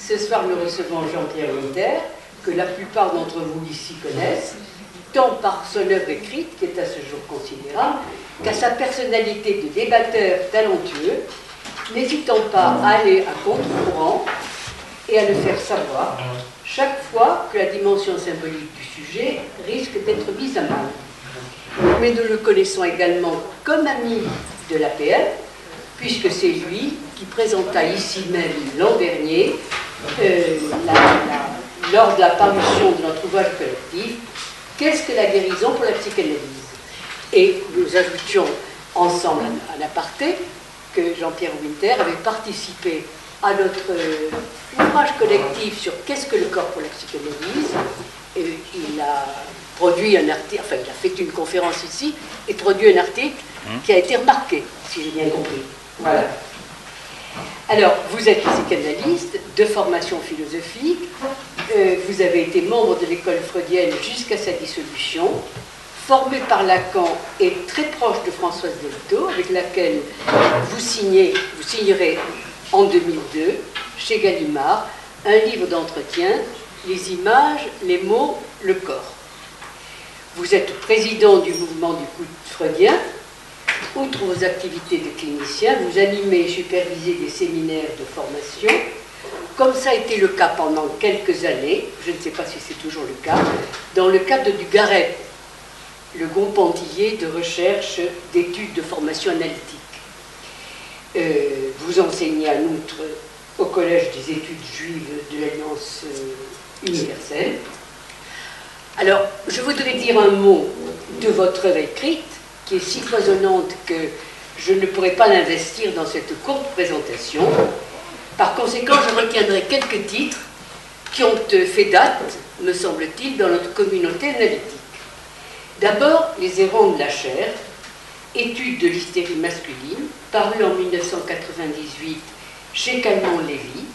Ce soir, nous recevons Jean-Pierre Winter, que la plupart d'entre vous ici connaissent, tant par son œuvre écrite, qui est à ce jour considérable, qu'à sa personnalité de débatteur talentueux, n'hésitant pas à aller à contre-courant et à le faire savoir chaque fois que la dimension symbolique du sujet risque d'être mise à mal. Mais nous le connaissons également comme ami de l'APF, puisque c'est lui qui présenta ici même l'an dernier, lors de la parution de notre ouvrage collectif, « Qu'est-ce que la guérison pour la psychanalyse ?» Et nous ajoutions ensemble à l'aparté que Jean-Pierre Winter avait participé à notre ouvrage collectif sur « Qu'est-ce que le corps pour la psychanalyse ?» Et il a produit un article, enfin il a fait une conférence ici et produit un article qui a été remarqué, si j'ai bien compris. Voilà. Alors, vous êtes psychanalyste de formation philosophique, vous avez été membre de l'école freudienne jusqu'à sa dissolution, formé par Lacan et très proche de Françoise Dolto, avec laquelle vous signerez en 2002, chez Gallimard, un livre d'entretien, Les images, les mots, le corps. Vous êtes président du mouvement du couple freudien. Outre vos activités de clinicien, vous animez et supervisez des séminaires de formation, comme ça a été le cas pendant quelques années, je ne sais pas si c'est toujours le cas, dans le cadre du GAREP, le groupe antillais de recherche d'études de formation analytique. Vous enseignez en outre au Collège des études juives de l'Alliance universelle. Alors, je voudrais dire un mot de votre œuvre écrite, qui est si foisonnante que je ne pourrais pas l'investir dans cette courte présentation. Par conséquent, je retiendrai quelques titres qui ont fait date, me semble-t-il, dans notre communauté analytique. D'abord, Les errants de la chair, étude de l'hystérie masculine, paru en 1998 chez Calment-Lévy,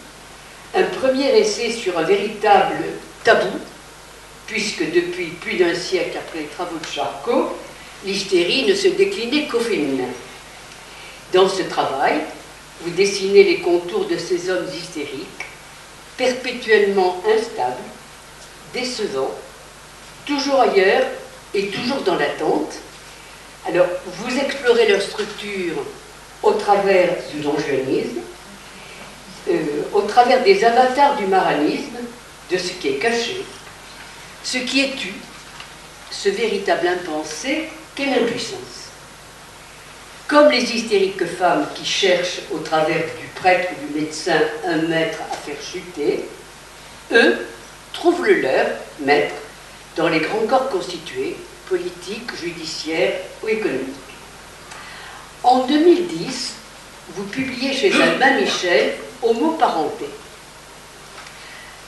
un premier essai sur un véritable tabou, puisque depuis plus d'un siècle après les travaux de Charcot, l'hystérie ne se déclinait qu'au féminin. Dans ce travail, vous dessinez les contours de ces hommes hystériques, perpétuellement instables, décevants, toujours ailleurs et toujours dans l'attente. Alors, vous explorez leur structure au travers du donjuanisme, au travers des avatars du maranisme, de ce qui est caché, ce qui est tu, ce véritable impensé qu'est l'impuissance. Comme les hystériques femmes qui cherchent au travers du prêtre ou du médecin un maître à faire chuter, eux trouvent le leur, maître, dans les grands corps constitués, politiques, judiciaires ou économiques. En 2010, vous publiez chez Albin Michel Homo parenté.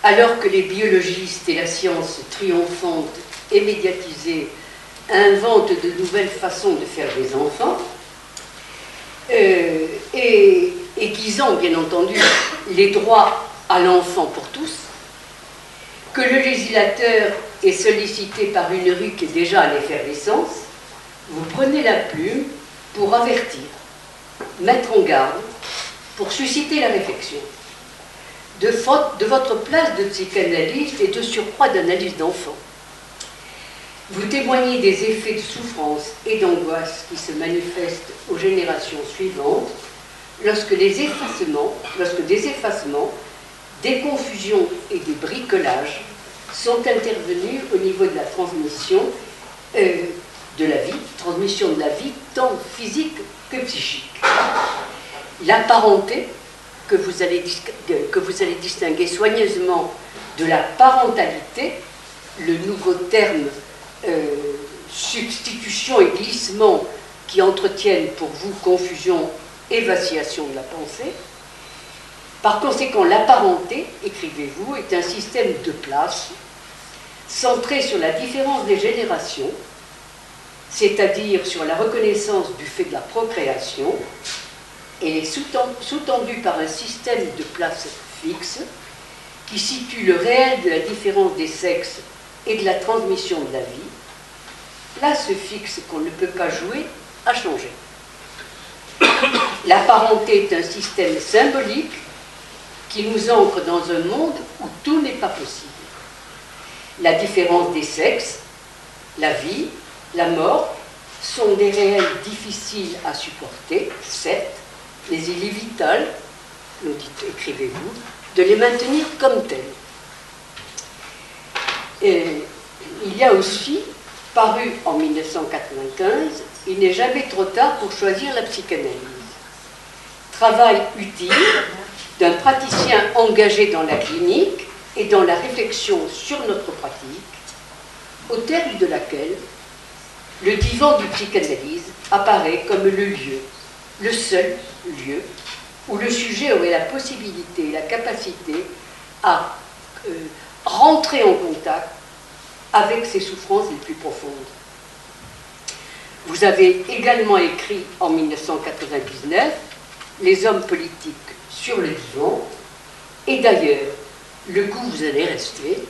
Alors que les biologistes et la science triomphante et médiatisée inventent de nouvelles façons de faire des enfants, et aiguisant bien entendu les droits à l'enfant pour tous, que le législateur est sollicité par une rue qui est déjà à l'effervescence, vous prenez la plume pour avertir, mettre en garde, pour susciter la réflexion. De votre place de psychanalyste et de surcroît d'analyse d'enfant. Vous témoignez des effets de souffrance et d'angoisse qui se manifestent aux générations suivantes lorsque des effacements, des confusions et des bricolages sont intervenus au niveau de la transmission de la vie, transmission de la vie tant physique que psychique. La parenté, que vous allez distinguer soigneusement de la parentalité, le nouveau terme substitution et glissement qui entretiennent pour vous confusion et vacillation de la pensée. Par conséquent, la parenté, écrivez-vous, est un système de place centré sur la différence des générations, c'est-à-dire sur la reconnaissance du fait de la procréation, et est sous-tendu par un système de place fixe qui situe le réel de la différence des sexes et de la transmission de la vie. Place fixe qu'on ne peut pas jouer à changer. La parenté est un système symbolique qui nous ancre dans un monde où tout n'est pas possible. La différence des sexes, la vie, la mort sont des réels difficiles à supporter, certes, mais il est vital, nous dites, écrivez-vous, de les maintenir comme tels. Et il y a aussi, paru en 1995, Il n'est jamais trop tard pour choisir la psychanalyse. Travail utile d'un praticien engagé dans la clinique et dans la réflexion sur notre pratique, au terme de laquelle le divan du psychanalyse apparaît comme le lieu, le seul lieu, où le sujet aurait la possibilité et la capacité à rentrer en contact avec ses souffrances les plus profondes. Vous avez également écrit en 1999 Les hommes politiques sur le divan, et d'ailleurs, le goût vous allez rester,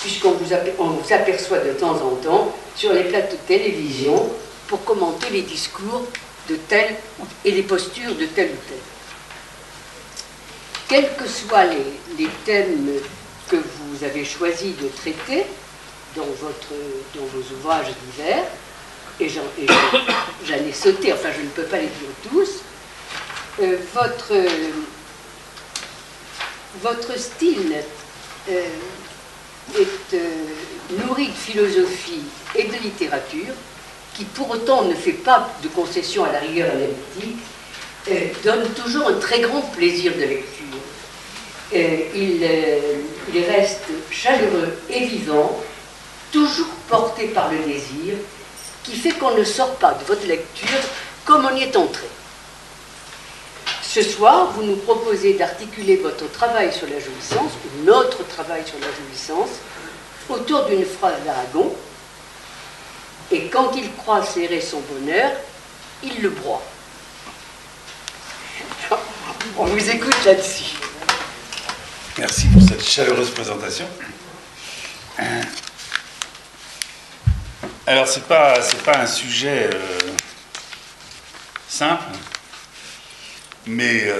puisqu'on vous aperçoit de temps en temps sur les plateaux de télévision pour commenter les discours de tel et les postures de tel ou tel. Quels que soient les thèmes que vous avez choisi de traiter dans vos ouvrages divers, et j'en ai sauté, enfin je ne peux pas les dire tous, votre style est nourri de philosophie et de littérature, qui pour autant ne fait pas de concession à la rigueur analytique, donne toujours un très grand plaisir de lecture. Il reste chaleureux et vivant, toujours porté par le désir, qui fait qu'on ne sort pas de votre lecture comme on y est entré. Ce soir, vous nous proposez d'articuler votre travail sur la jouissance, ou notre travail sur la jouissance, autour d'une phrase d'Aragon, et quand il croit serrer son bonheur, il le broie. On vous écoute là-dessus. Merci pour cette chaleureuse présentation. Alors, c'est pas un sujet simple, mais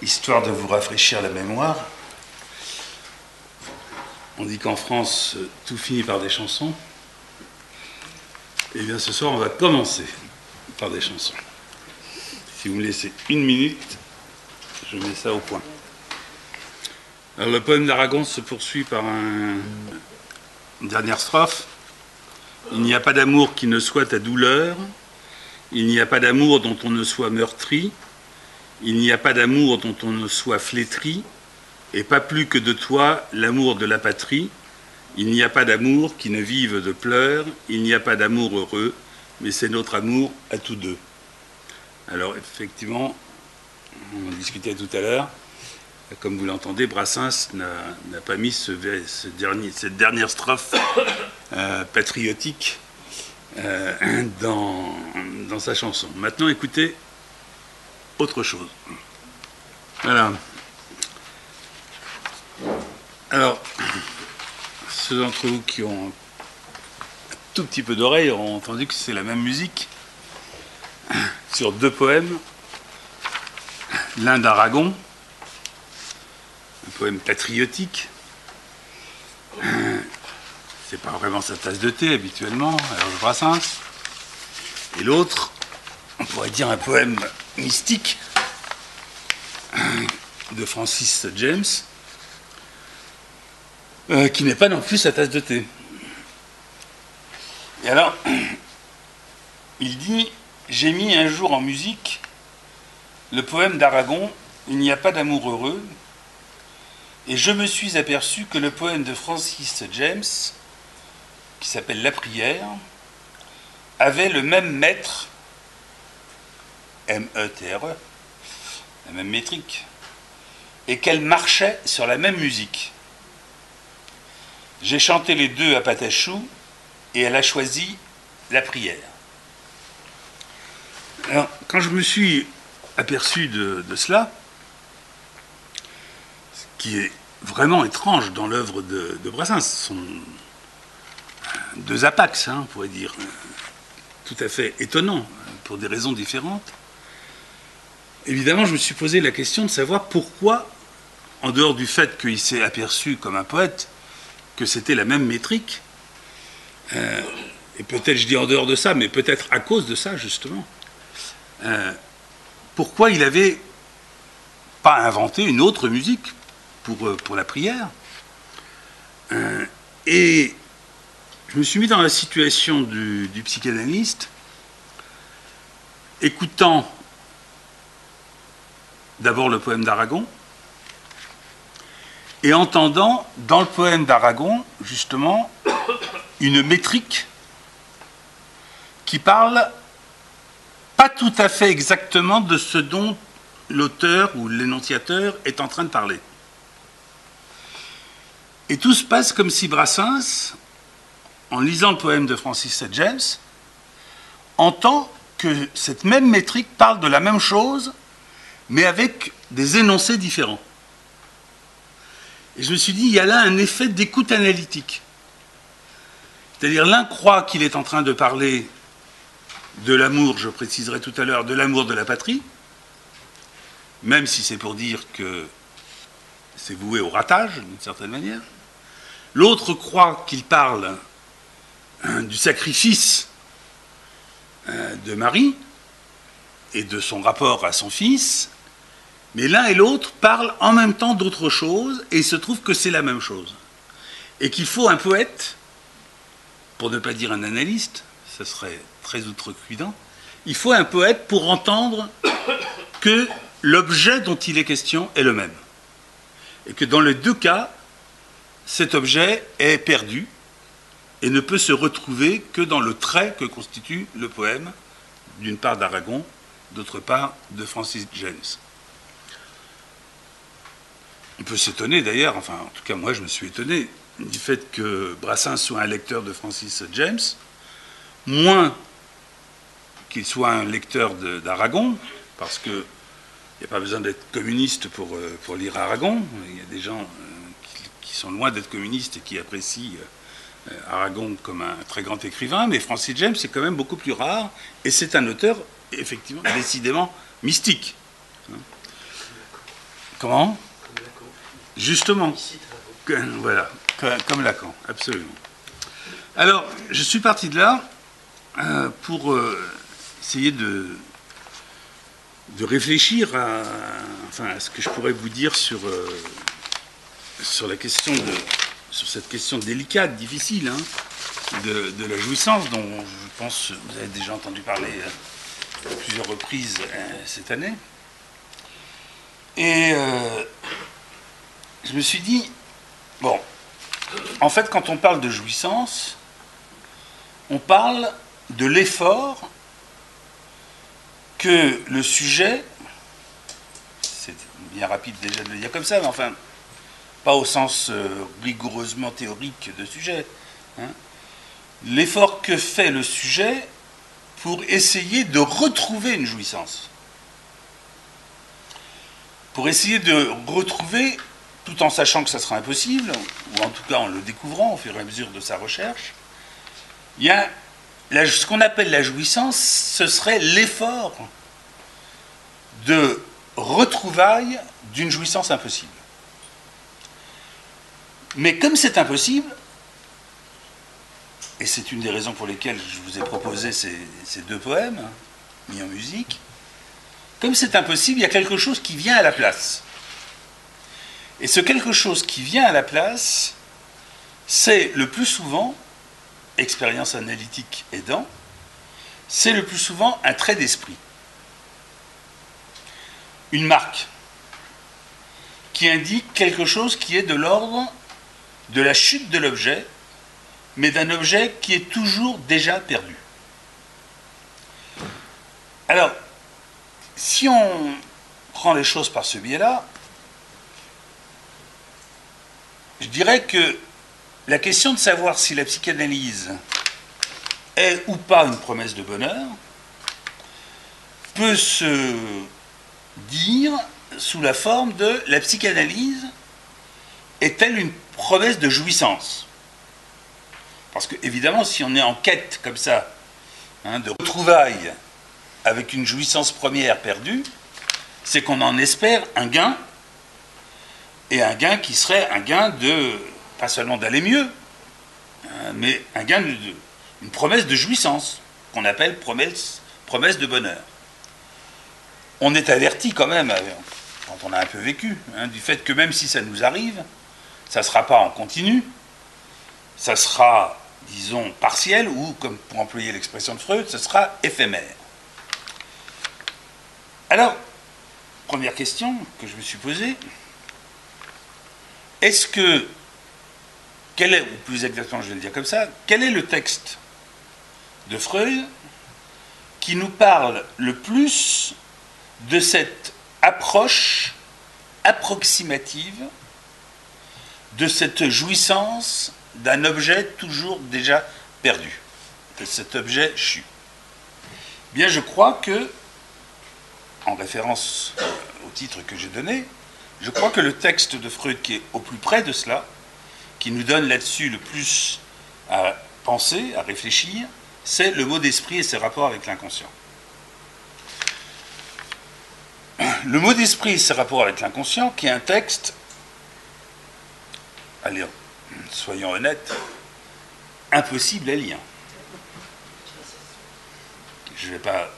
histoire de vous rafraîchir la mémoire, on dit qu'en France, tout finit par des chansons. Eh bien, ce soir, on va commencer par des chansons. Si vous me laissez une minute, je mets ça au point. Alors, le poème d'Aragon se poursuit par une dernière strophe. Il n'y a pas d'amour qui ne soit ta douleur. Il n'y a pas d'amour dont on ne soit meurtri. Il n'y a pas d'amour dont on ne soit flétri. Et pas plus que de toi, l'amour de la patrie. Il n'y a pas d'amour qui ne vive de pleurs. Il n'y a pas d'amour heureux, mais c'est notre amour à tous deux. Alors, effectivement, on en discutait tout à l'heure. Comme vous l'entendez, Brassens n'a pas mis cette dernière strophe patriotique dans sa chanson. Maintenant, écoutez autre chose. Voilà. Alors, ceux d'entre vous qui ont un tout petit peu d'oreille auront entendu que c'est la même musique sur deux poèmes. L'un d'Aragon, un poème patriotique. C'est pas vraiment sa tasse de thé habituellement, alors Brassens. Et l'autre, on pourrait dire un poème mystique de Francis James, qui n'est pas non plus sa tasse de thé. Et alors, il dit « J'ai mis un jour en musique le poème d'Aragon, Il n'y a pas d'amour heureux, et je me suis aperçu que le poème de Francis James, qui s'appelle La prière, avait le même maître, M-E-T-R-E, la même métrique, et qu'elle marchait sur la même musique. J'ai chanté les deux à Patachou, et elle a choisi La prière. » Alors, quand je me suis aperçu de cela, ce qui est vraiment étrange dans l'œuvre de Brassens, ce sont deux apax, on pourrait dire, tout à fait étonnants, pour des raisons différentes. évidemment, je me suis posé la question de savoir pourquoi, en dehors du fait qu'il s'est aperçu comme un poète que c'était la même métrique, et peut-être je dis en dehors de ça, mais peut-être à cause de ça, justement, pourquoi il n'avait pas inventé une autre musique pour la prière. Et je me suis mis dans la situation du psychanalyste, écoutant d'abord le poème d'Aragon, et entendant dans le poème d'Aragon, justement, une métrique qui parle pas tout à fait exactement de ce dont l'auteur ou l'énonciateur est en train de parler. Et tout se passe comme si Brassens, en lisant le poème de Francis St. James, entend que cette même métrique parle de la même chose, mais avec des énoncés différents. Et je me suis dit, il y a là un effet d'écoute analytique. C'est-à-dire, l'un croit qu'il est en train de parler de l'amour, je préciserai tout à l'heure, de l'amour de la patrie, même si c'est pour dire que c'est voué au ratage, d'une certaine manière. L'autre croit qu'il parle du sacrifice de Marie et de son rapport à son fils, mais l'un et l'autre parlent en même temps d'autre chose, et il se trouve que c'est la même chose. Et qu'il faut un poète, pour ne pas dire un analyste, ce serait très outrecuidant, il faut un poète pour entendre que l'objet dont il est question est le même. Et que dans les deux cas, cet objet est perdu et ne peut se retrouver que dans le trait que constitue le poème, d'une part d'Aragon, d'autre part de Francis James. On peut s'étonner d'ailleurs, enfin en tout cas moi je me suis étonné du fait que Brassens soit un lecteur de Francis James, moins qu'il soit un lecteur d'Aragon, parce qu'il n'y a pas besoin d'être communiste pour lire Aragon. Il y a des gens qui sont loin d'être communistes et qui apprécient Aragon comme un très grand écrivain, mais Francis James c'est quand même beaucoup plus rare, et c'est un auteur effectivement décidément mystique. Comment ? Justement, voilà, comme Lacan, absolument. Alors, je suis parti de là pour essayer de réfléchir à ce que je pourrais vous dire sur la question sur cette question délicate, difficile, de la jouissance, dont je pense vous avez déjà entendu parler à plusieurs reprises cette année. Et je me suis dit, bon, en fait, quand on parle de jouissance, on parle de l'effort que le sujet, c'est bien rapide déjà de le dire comme ça, mais enfin, pas au sens rigoureusement théorique de sujet, l'effort que fait le sujet pour essayer de retrouver une jouissance. Pour essayer de retrouver, tout en sachant que ça sera impossible, ou en tout cas en le découvrant au fur et à mesure de sa recherche, il y a ce qu'on appelle la jouissance, ce serait l'effort de retrouvailles d'une jouissance impossible. Mais comme c'est impossible, et c'est une des raisons pour lesquelles je vous ai proposé ces deux poèmes, mis en musique, comme c'est impossible, il y a quelque chose qui vient à la place. Et ce quelque chose qui vient à la place, c'est le plus souvent, expérience analytique aidant, c'est le plus souvent un trait d'esprit. Une marque qui indique quelque chose qui est de l'ordre de la chute de l'objet, mais d'un objet qui est toujours déjà perdu. Alors, si on prend les choses par ce biais-là, je dirais que la question de savoir si la psychanalyse est ou pas une promesse de bonheur peut se dire sous la forme de la psychanalyse est-elle une promesse de jouissance ? Parce que, évidemment, si on est en quête comme ça, de retrouvailles avec une jouissance première perdue, c'est qu'on en espère un gain, et un gain qui serait un gain de, pas seulement d'aller mieux, mais un gain une promesse de jouissance, qu'on appelle promesse de bonheur. On est averti quand même, quand on a un peu vécu, du fait que même si ça nous arrive, ça ne sera pas en continu, ça sera, disons, partiel, ou, comme pour employer l'expression de Freud, ce sera éphémère. Alors, première question que je me suis posée, est-ce que, ou plus exactement je vais le dire comme ça, quel est le texte de Freud qui nous parle le plus de cette approche approximative, de cette jouissance d'un objet toujours déjà perdu, de cet objet chu? Bien, je crois que, en référence au titre que j'ai donné, je crois que le texte de Freud qui est au plus près de cela, qui nous donne là-dessus le plus à penser, à réfléchir, c'est le mot d'esprit et ses rapports avec l'inconscient. Le mot d'esprit et ses rapports avec l'inconscient, qui est un texte, allez, soyons honnêtes, impossible à lire. Je ne vais pas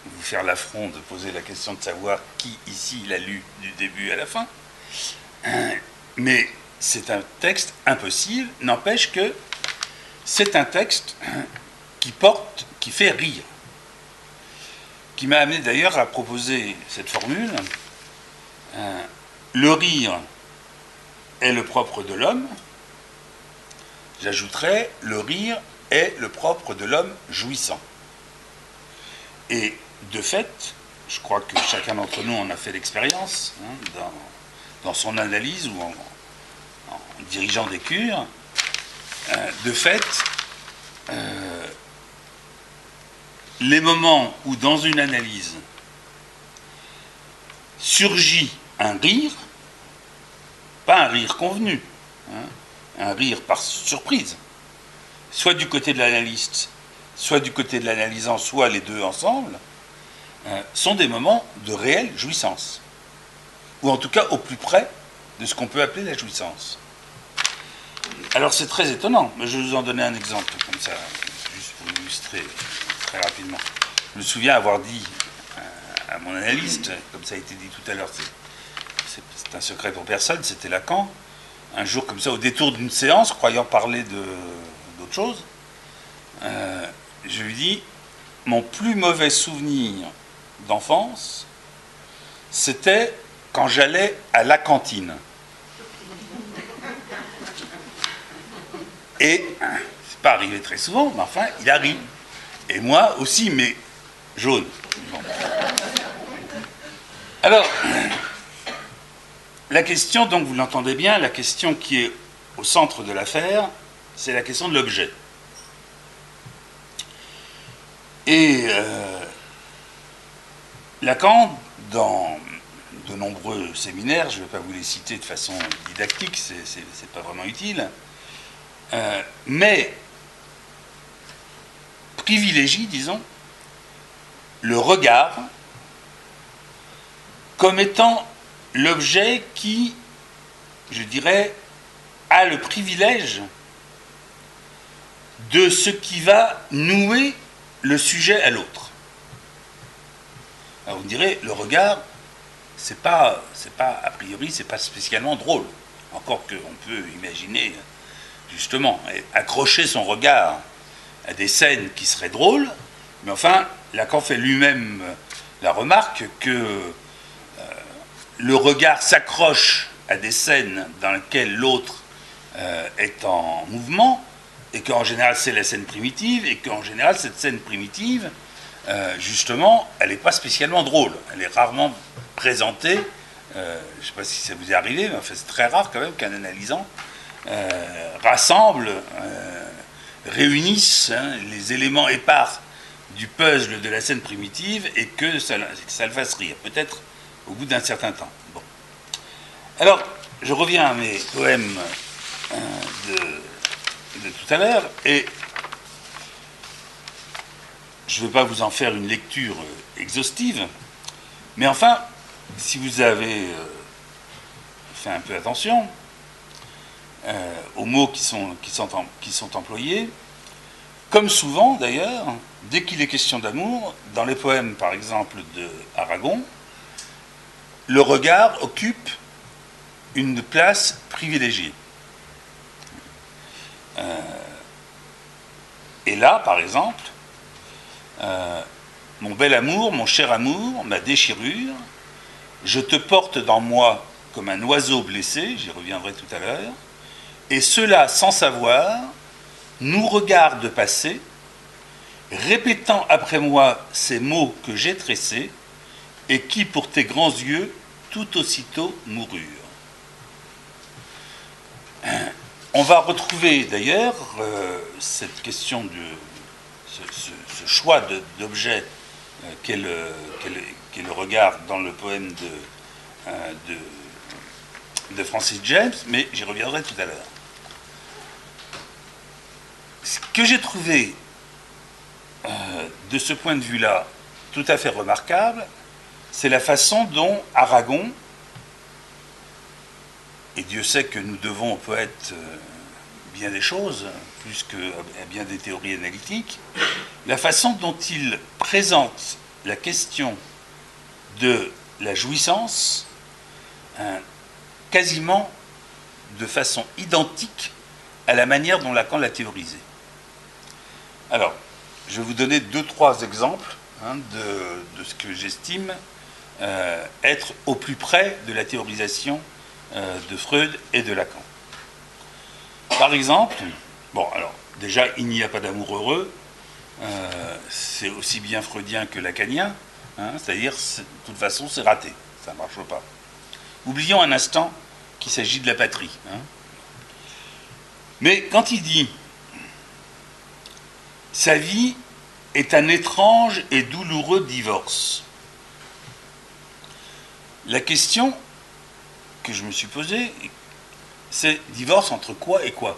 vous faire l'affront de poser la question de savoir qui ici l'a lu du début à la fin, mais c'est un texte impossible, n'empêche que c'est un texte qui fait rire, qui m'a amené d'ailleurs à proposer cette formule. Le rire est le propre de l'homme. J'ajouterais, le rire est le propre de l'homme jouissant. Et de fait, je crois que chacun d'entre nous en a fait l'expérience, dans son analyse ou en dirigeant des cures, de fait, les moments où dans une analyse surgit un rire, pas un rire convenu, un rire par surprise, soit du côté de l'analyste, soit du côté de l'analysant, soit les deux ensemble, sont des moments de réelle jouissance, ou en tout cas au plus près de ce qu'on peut appeler la jouissance. Alors c'est très étonnant, mais je vais vous en donner un exemple, comme ça, juste pour illustrer très rapidement. Je me souviens avoir dit à mon analyste, comme ça a été dit tout à l'heure, c'est un secret pour personne, c'était Lacan, un jour comme ça, au détour d'une séance, croyant parler d'autre chose, je lui dis, mon plus mauvais souvenir d'enfance, c'était quand j'allais à la cantine. Et c'est pas arrivé très souvent, mais enfin, il a ri. Et moi aussi, mais jaune. Bon. Alors, la question, donc vous l'entendez bien, la question qui est au centre de l'affaire, c'est la question de l'objet. Et Lacan, dans de nombreux séminaires, je ne vais pas vous les citer de façon didactique, c'est pas vraiment utile, mais privilégie, disons, le regard comme étant l'objet qui, je dirais, a le privilège de ce qui va nouer le sujet à l'autre. Alors vous me direz, le regard, c'est pas a priori, c'est pas spécialement drôle. Encore qu'on peut imaginer, justement, accrocher son regard à des scènes qui seraient drôles, mais enfin, Lacan fait lui-même la remarque que le regard s'accroche à des scènes dans lesquelles l'autre est en mouvement, et qu'en général c'est la scène primitive, et qu'en général cette scène primitive, justement, elle n'est pas spécialement drôle. Elle est rarement présentée, je ne sais pas si ça vous est arrivé, mais enfin, c'est très rare quand même qu'un analysant rassemble, réunisse les éléments épars du puzzle de la scène primitive et que ça le fasse rire, peut-être au bout d'un certain temps. Bon. Alors, je reviens à mes poèmes de tout à l'heure, et je ne vais pas vous en faire une lecture exhaustive, mais enfin, si vous avez fait un peu attention aux mots qui sont employés, comme souvent d'ailleurs, dès qu'il est question d'amour, dans les poèmes par exemple de Aragon, le regard occupe une place privilégiée. Et là, par exemple, mon bel amour, mon cher amour, ma déchirure, je te porte dans moi comme un oiseau blessé, j'y reviendrai tout à l'heure, et cela sans savoir, nous regarde passer, répétant après moi ces mots que j'ai tressés, et qui pour tes grands yeux tout aussitôt moururent. On va retrouver d'ailleurs cette question de ce choix d'objet qu'est le regard dans le poème de Francis James, mais j'y reviendrai tout à l'heure. Ce que j'ai trouvé de ce point de vue-là tout à fait remarquable, c'est la façon dont Aragon, et Dieu sait que nous devons au poète bien des choses, plus qu'à bien des théories analytiques, la façon dont il présente la question de la jouissance quasiment de façon identique à la manière dont Lacan l'a théorisé. Alors, je vais vous donner 2-3 exemples de ce que j'estime être au plus près de la théorisation de Freud et de Lacan. Par exemple, bon, alors, déjà, il n'y a pas d'amour heureux, c'est aussi bien freudien que lacanien, c'est-à-dire, de toute façon, c'est raté, ça ne marche pas. Oublions un instant qu'il s'agit de la patrie. Mais quand il dit « Sa vie est un étrange et douloureux divorce », la question que je me suis posée, c'est divorce entre quoi et quoi?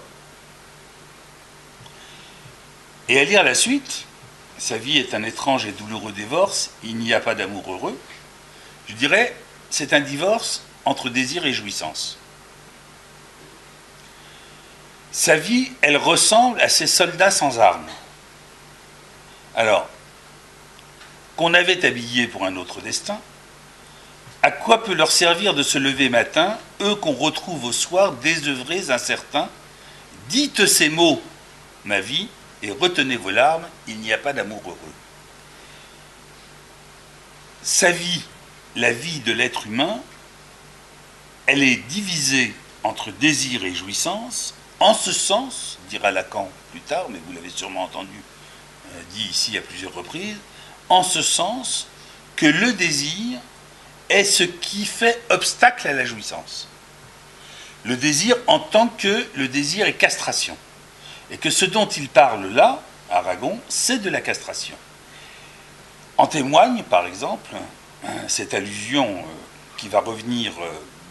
Et à lire la suite, sa vie est un étrange et douloureux divorce, il n'y a pas d'amour heureux, je dirais, c'est un divorce entre désir et jouissance. Sa vie, elle ressemble à ces soldats sans armes. Alors, qu'on avait habillés pour un autre destin, à quoi peut leur servir de se lever matin, eux qu'on retrouve au soir désœuvrés, incertains? Dites ces mots, ma vie, et retenez vos larmes, il n'y a pas d'amour heureux. Sa vie, la vie de l'être humain, elle est divisée entre désir et jouissance, en ce sens, dira Lacan plus tard, mais vous l'avez sûrement entendu dit ici à plusieurs reprises, en ce sens que le désir est ce qui fait obstacle à la jouissance. Le désir en tant que le désir est castration. Et que ce dont il parle là, Aragon, c'est de la castration. En témoigne, par exemple, cette allusion qui va revenir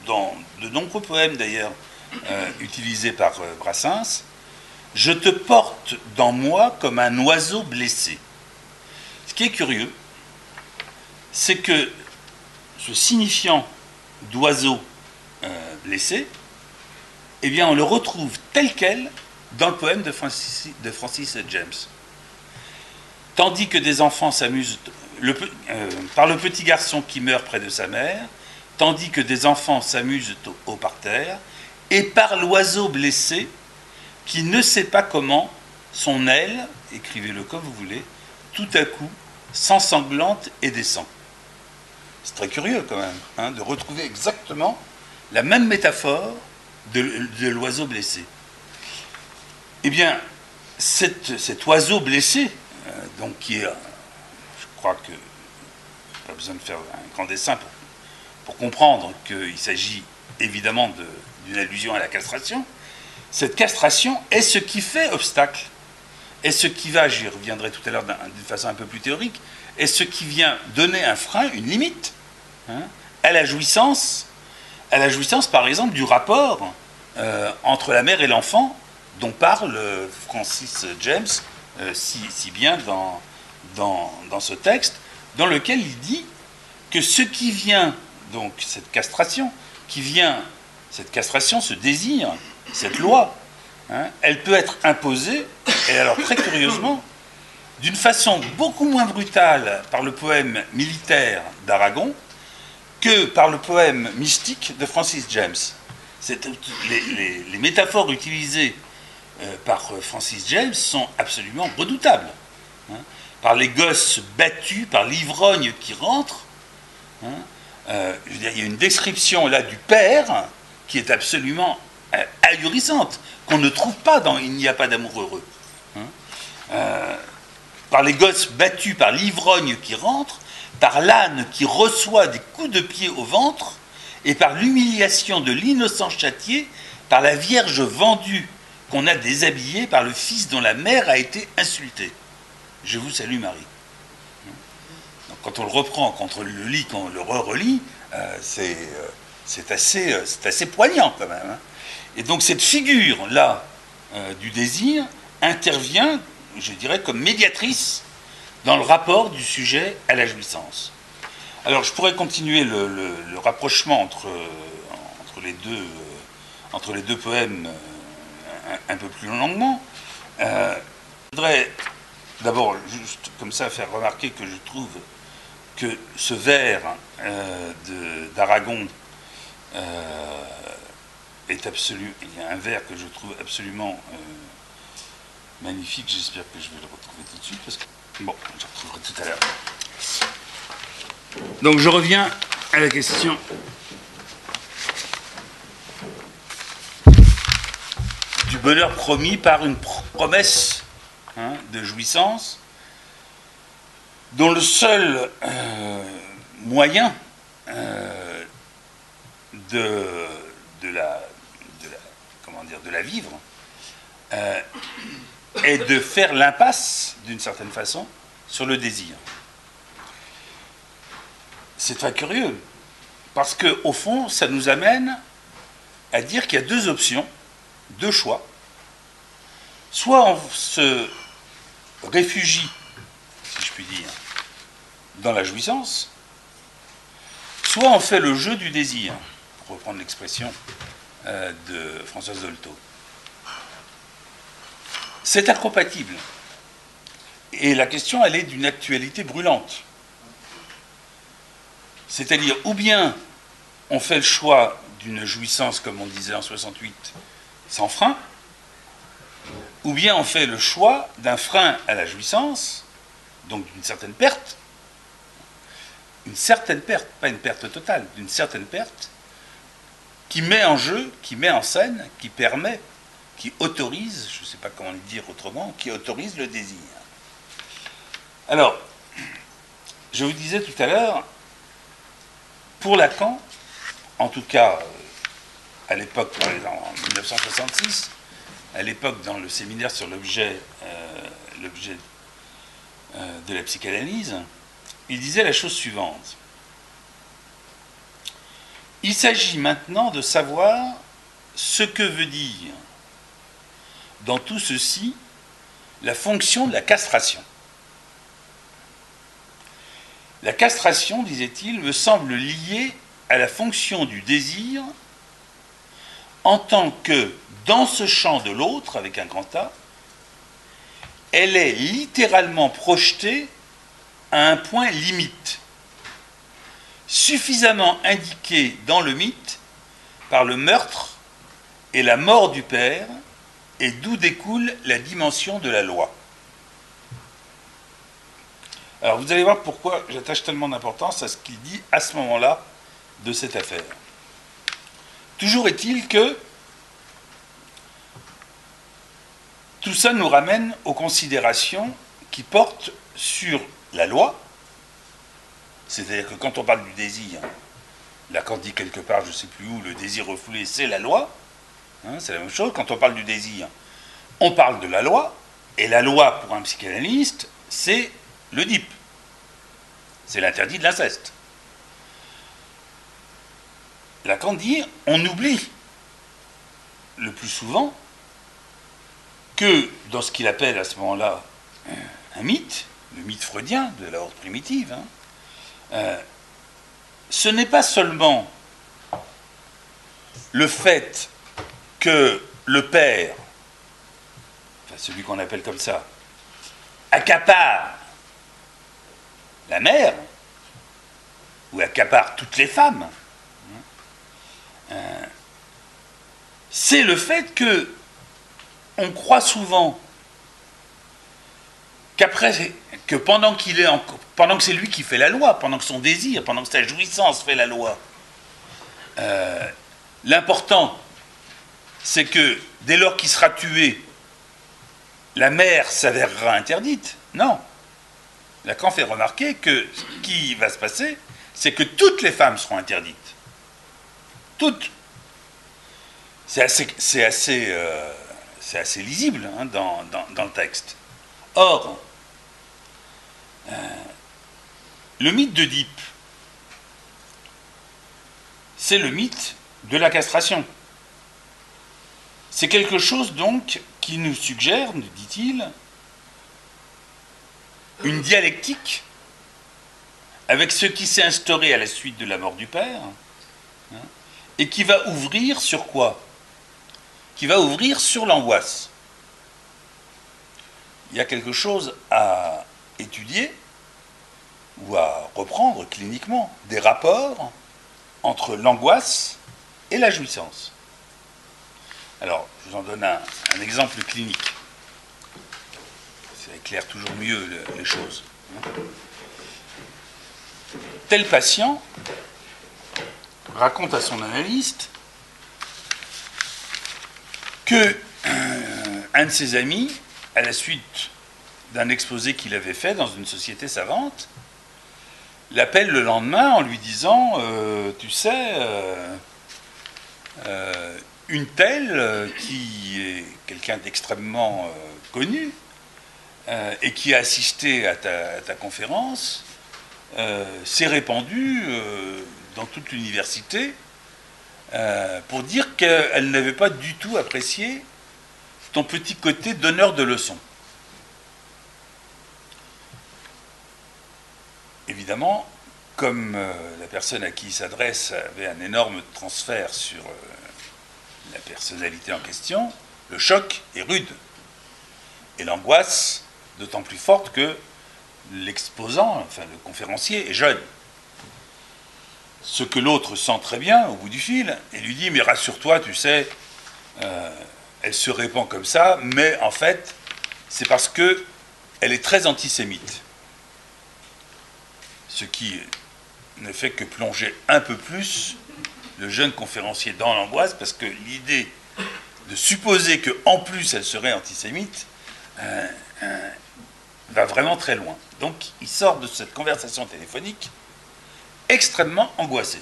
dans de nombreux poèmes d'ailleurs utilisés par Brassens, « Je te porte dans moi comme un oiseau blessé ». Ce qui est curieux, c'est que ce signifiant d'oiseau blessé, eh bien on le retrouve tel quel dans le poème de Francis James. Tandis que des enfants s'amusent par le petit garçon qui meurt près de sa mère, tandis que des enfants s'amusent au parterre, et par l'oiseau blessé qui ne sait pas comment son aile, écrivez-le comme vous voulez, tout à coup s'ensanglante et descend. C'est très curieux quand même, de retrouver exactement la même métaphore de l'oiseau blessé. Eh bien, cet oiseau blessé, donc qui est, je crois que pas besoin de faire un grand dessin pour comprendre qu'il s'agit évidemment d'une allusion à la castration, cette castration est ce qui fait obstacle, est ce qui va, j'y reviendrai tout à l'heure d'une façon un peu plus théorique, est ce qui vient donner un frein, une limite, à la jouissance, par exemple, du rapport entre la mère et l'enfant, dont parle Francis James si bien dans ce texte, dans lequel il dit que ce qui vient donc cette castration, qui vient, cette castration, ce désir, cette loi, hein, elle peut être imposée, et alors très curieusement, d'une façon beaucoup moins brutale par le poème militaire d'Aragon que par le poème mystique de Francis James. Les métaphores utilisées par Francis James sont absolument redoutables. Hein, par les gosses battus, par l'ivrogne qui rentre. Hein, je veux dire, il y a une description là du père qui est absolument ahurissante, qu'on ne trouve pas dans Il n'y a pas d'amour heureux. Hein, par les gosses battus, par l'ivrogne qui rentre, par l'âne qui reçoit des coups de pied au ventre, et par l'humiliation de l'innocent châtié, par la Vierge vendue qu'on a déshabillée, par le fils dont la mère a été insultée. Je vous salue Marie. Donc, quand on le reprend, quand on le lit, quand on le re-relit, c'est assez poignant quand même. Hein. Et donc cette figure-là du désir intervient, je dirais, comme médiatrice dans le rapport du sujet à la jouissance. Alors je pourrais continuer le rapprochement entre les deux poèmes un peu plus longuement. Je voudrais d'abord, juste comme ça, faire remarquer que je trouve que ce vers d'Aragon est absolu. Il y a un vers que je trouve absolument magnifique. J'espère que je vais le retrouver tout de suite. Parce que, bon, je le retrouverai tout à l'heure. Donc je reviens à la question du bonheur promis par une promesse de jouissance, dont le seul moyen de la vivre est de faire l'impasse, d'une certaine façon, sur le désir. C'est très curieux, parce qu'au fond, ça nous amène à dire qu'il y a deux options, deux choix. Soit on se réfugie, si je puis dire, dans la jouissance, soit on fait le jeu du désir, pour reprendre l'expression de Françoise Dolto. C'est incompatible. Et la question, elle est d'une actualité brûlante. C'est-à-dire, ou bien on fait le choix d'une jouissance, comme on disait en 68, sans frein, ou bien on fait le choix d'un frein à la jouissance, donc d'une certaine perte, pas une perte totale, d'une certaine perte, qui met en jeu, qui met en scène, qui permet, qui autorise, je ne sais pas comment le dire autrement, qui autorise le désir. Alors, je vous disais tout à l'heure, pour Lacan, en tout cas à l'époque, en 1966, à l'époque dans le séminaire sur l'objet de la psychanalyse, il disait la chose suivante. Il s'agit maintenant de savoir ce que veut dire dans tout ceci la fonction de la castration. La castration, disait-il, me semble liée à la fonction du désir en tant que, dans ce champ de l'autre, avec un grand A, elle est littéralement projetée à un point limite, suffisamment indiqué dans le mythe par le meurtre et la mort du père, et d'où découle la dimension de la loi. Alors vous allez voir pourquoi j'attache tellement d'importance à ce qu'il dit à ce moment-là de cette affaire. Toujours est-il que tout ça nous ramène aux considérations qui portent sur la loi, c'est-à-dire que quand on parle du désir, Lacan dit quelque part, je ne sais plus où, le désir refoulé, c'est la loi, hein, c'est la même chose. Quand on parle du désir, on parle de la loi, et la loi pour un psychanalyste, c'est l'Oedipe, c'est l'interdit de l'inceste. Lacan dit, on oublie le plus souvent que dans ce qu'il appelle à ce moment-là un mythe, le mythe freudien de la horde primitive, ce n'est pas seulement le fait que le père, enfin celui qu'on appelle comme ça, accapare la mère, ou accapare toutes les femmes, c'est le fait que on croit souvent que pendant que c'est lui qui fait la loi, pendant que son désir, pendant que sa jouissance fait la loi, l'important, c'est que dès lors qu'il sera tué, la mère s'avérera interdite. Non. Lacan fait remarquer que ce qui va se passer, c'est que toutes les femmes seront interdites. Toutes. C'est assez lisible hein, dans le texte. Or, le mythe d'Oedipe, c'est le mythe de la castration. C'est quelque chose donc qui nous suggère, nous dit-il, une dialectique avec ce qui s'est instauré à la suite de la mort du père, hein, et qui va ouvrir sur quoi? Qui va ouvrir sur l'angoisse. Il y a quelque chose à étudier ou à reprendre cliniquement, des rapports entre l'angoisse et la jouissance. Alors, je vous en donne un exemple clinique. Ça éclaire toujours mieux les choses. Tel patient raconte à son analyste que un de ses amis, à la suite d'un exposé qu'il avait fait dans une société savante, l'appelle le lendemain en lui disant tu sais, une telle qui est quelqu'un d'extrêmement connu et qui a assisté à ta conférence s'est répandue dans toute l'université pour dire qu'elle n'avait pas du tout apprécié ton petit côté donneur de leçons. Évidemment, comme la personne à qui il s'adresse avait un énorme transfert sur la personnalité en question, le choc est rude. Et l'angoisse d'autant plus forte que l'exposant, enfin le conférencier, est jeune. Ce que l'autre sent très bien au bout du fil, et lui dit, mais rassure-toi, tu sais, elle se répand comme ça, mais en fait, c'est parce qu'elle est très antisémite. Ce qui ne fait que plonger un peu plus le jeune conférencier dans l'angoisse, parce que l'idée de supposer qu'en plus elle serait antisémite va vraiment très loin. Donc il sort de cette conversation téléphonique extrêmement angoissé.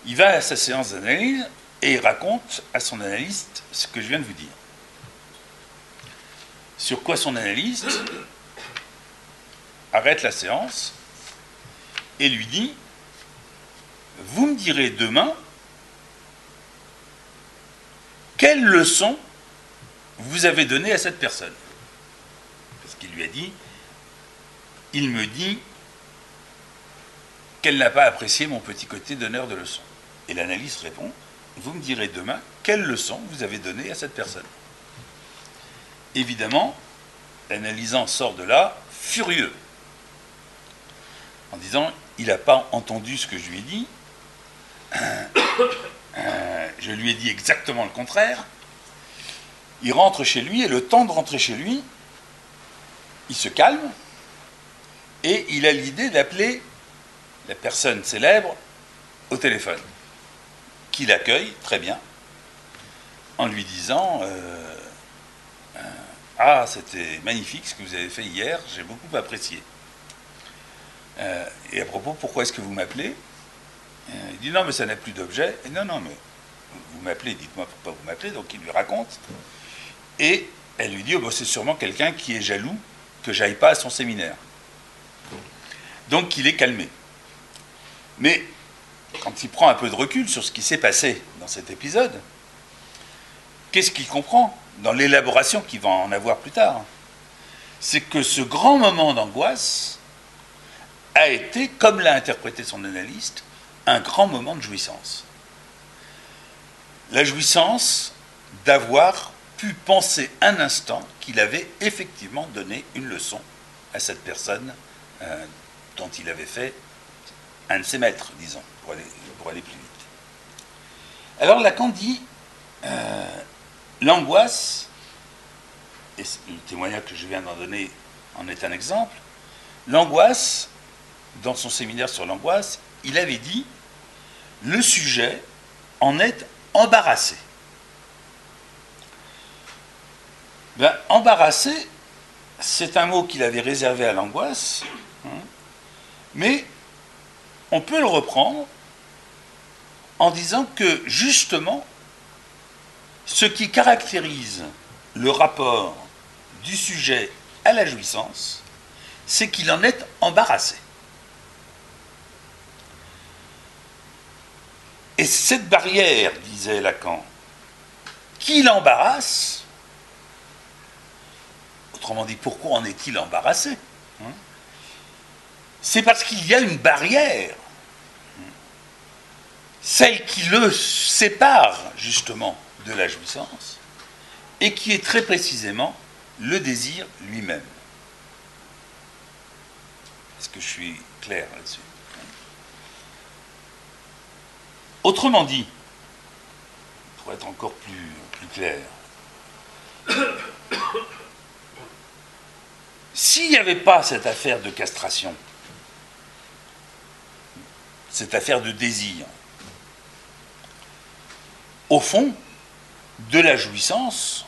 Il va à sa séance d'analyse et il raconte à son analyste ce que je viens de vous dire. Sur quoi son analyste arrête la séance et lui dit « Vous me direz demain quelle leçon vous avez donnée à cette personne. » Parce qu'il lui a dit « Il me dit qu'elle n'a pas apprécié mon petit côté donneur de leçons. » Et l'analyste répond « Vous me direz demain quelle leçon vous avez donnée à cette personne. » Évidemment, l'analysant sort de là furieux, en disant « Il n'a pas entendu ce que je lui ai dit, je lui ai dit exactement le contraire. » Il rentre chez lui, et le temps de rentrer chez lui, il se calme, et il a l'idée d'appeler la personne célèbre au téléphone, qui l'accueille très bien, en lui disant ah, c'était magnifique ce que vous avez fait hier, j'ai beaucoup apprécié. Et à propos, pourquoi est-ce que vous m'appelez? Il dit non, mais ça n'a plus d'objet. Et non, mais vous m'appelez, dites-moi pourquoi vous m'appelez. Donc il lui raconte. Et elle lui dit oh, bah, c'est sûrement quelqu'un qui est jaloux que j'aille pas à son séminaire. Donc il est calmé. Mais quand il prend un peu de recul sur ce qui s'est passé dans cet épisode, qu'est-ce qu'il comprend dans l'élaboration qu'il va en avoir plus tard? C'est que ce grand moment d'angoisse a été, comme l'a interprété son analyste, un grand moment de jouissance. La jouissance d'avoir pu penser un instant qu'il avait effectivement donné une leçon à cette personne dont il avait fait un de ses maîtres, disons, pour aller plus vite. Alors Lacan dit, l'angoisse, et le témoignage que je viens d'en donner en est un exemple, l'angoisse, dans son séminaire sur l'angoisse, il avait dit, le sujet en est embarrassé. Ben, embarrassé, c'est un mot qu'il avait réservé à l'angoisse, mais on peut le reprendre en disant que justement, ce qui caractérise le rapport du sujet à la jouissance, c'est qu'il en est embarrassé. Et cette barrière, disait Lacan, qui l'embarrasse, autrement dit, pourquoi en est-il embarrassé ? C'est parce qu'il y a une barrière, celle qui le sépare justement de la jouissance, et qui est très précisément le désir lui-même. Est-ce que je suis clair là-dessus ? Autrement dit, pour être encore plus clair, s'il n'y avait pas cette affaire de castration, cette affaire de désir, au fond, de la jouissance,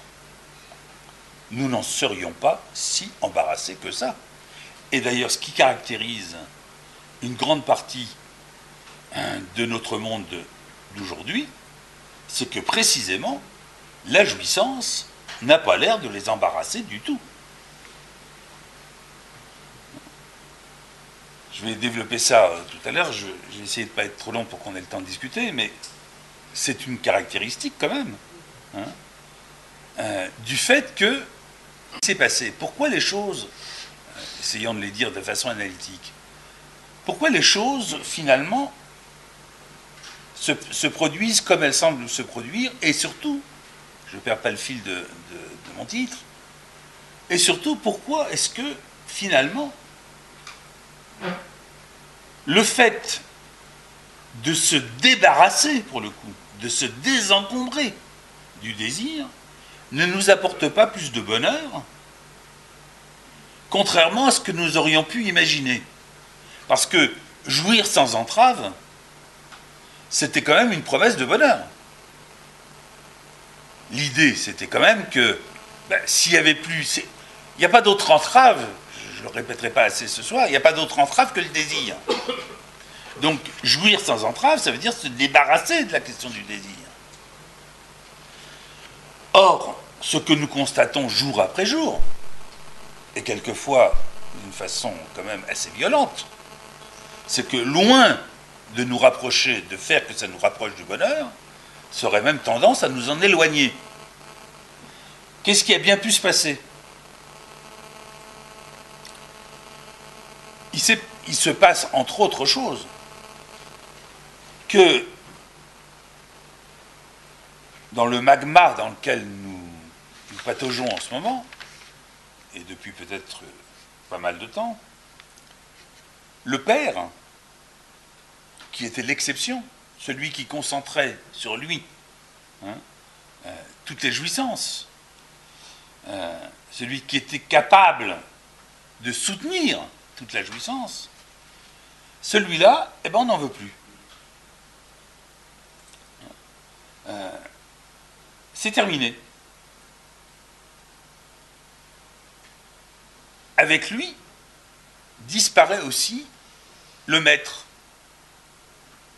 nous n'en serions pas si embarrassés que ça. Et d'ailleurs, ce qui caractérise une grande partie de notre monde d'aujourd'hui, c'est que précisément, la jouissance n'a pas l'air de les embarrasser du tout. Je vais développer ça tout à l'heure, je vais essayer de ne pas être trop long pour qu'on ait le temps de discuter, mais c'est une caractéristique quand même, du fait que qu'est-ce qui s'est passé ? Pourquoi les choses, essayons de les dire de façon analytique, pourquoi les choses finalement se produisent comme elles semblent se produire, et surtout, je ne perds pas le fil de mon titre, et surtout pourquoi est-ce que finalement le fait de se débarrasser, pour le coup, de se désencombrer du désir, ne nous apporte pas plus de bonheur, contrairement à ce que nous aurions pu imaginer. Parce que jouir sans entrave, c'était quand même une promesse de bonheur. L'idée, c'était quand même que s'il n'y avait plus... Il n'y a pas d'autre entrave, je ne le répéterai pas assez ce soir, il n'y a pas d'autre entrave que le désir. Donc, jouir sans entrave, ça veut dire se débarrasser de la question du désir. Or, ce que nous constatons jour après jour, et quelquefois d'une façon quand même assez violente, c'est que loin de nous rapprocher, de faire que ça nous rapproche du bonheur, ça aurait même tendance à nous en éloigner. Qu'est-ce qui a bien pu se passer ? Il se passe, entre autres choses, que dans le magma dans lequel nous pataugeons en ce moment, et depuis peut-être pas mal de temps, le père, qui était l'exception, celui qui concentrait sur lui toutes les jouissances, celui qui était capable de soutenir toute la jouissance, celui-là, on n'en veut plus. C'est terminé. Avec lui, disparaît aussi le maître.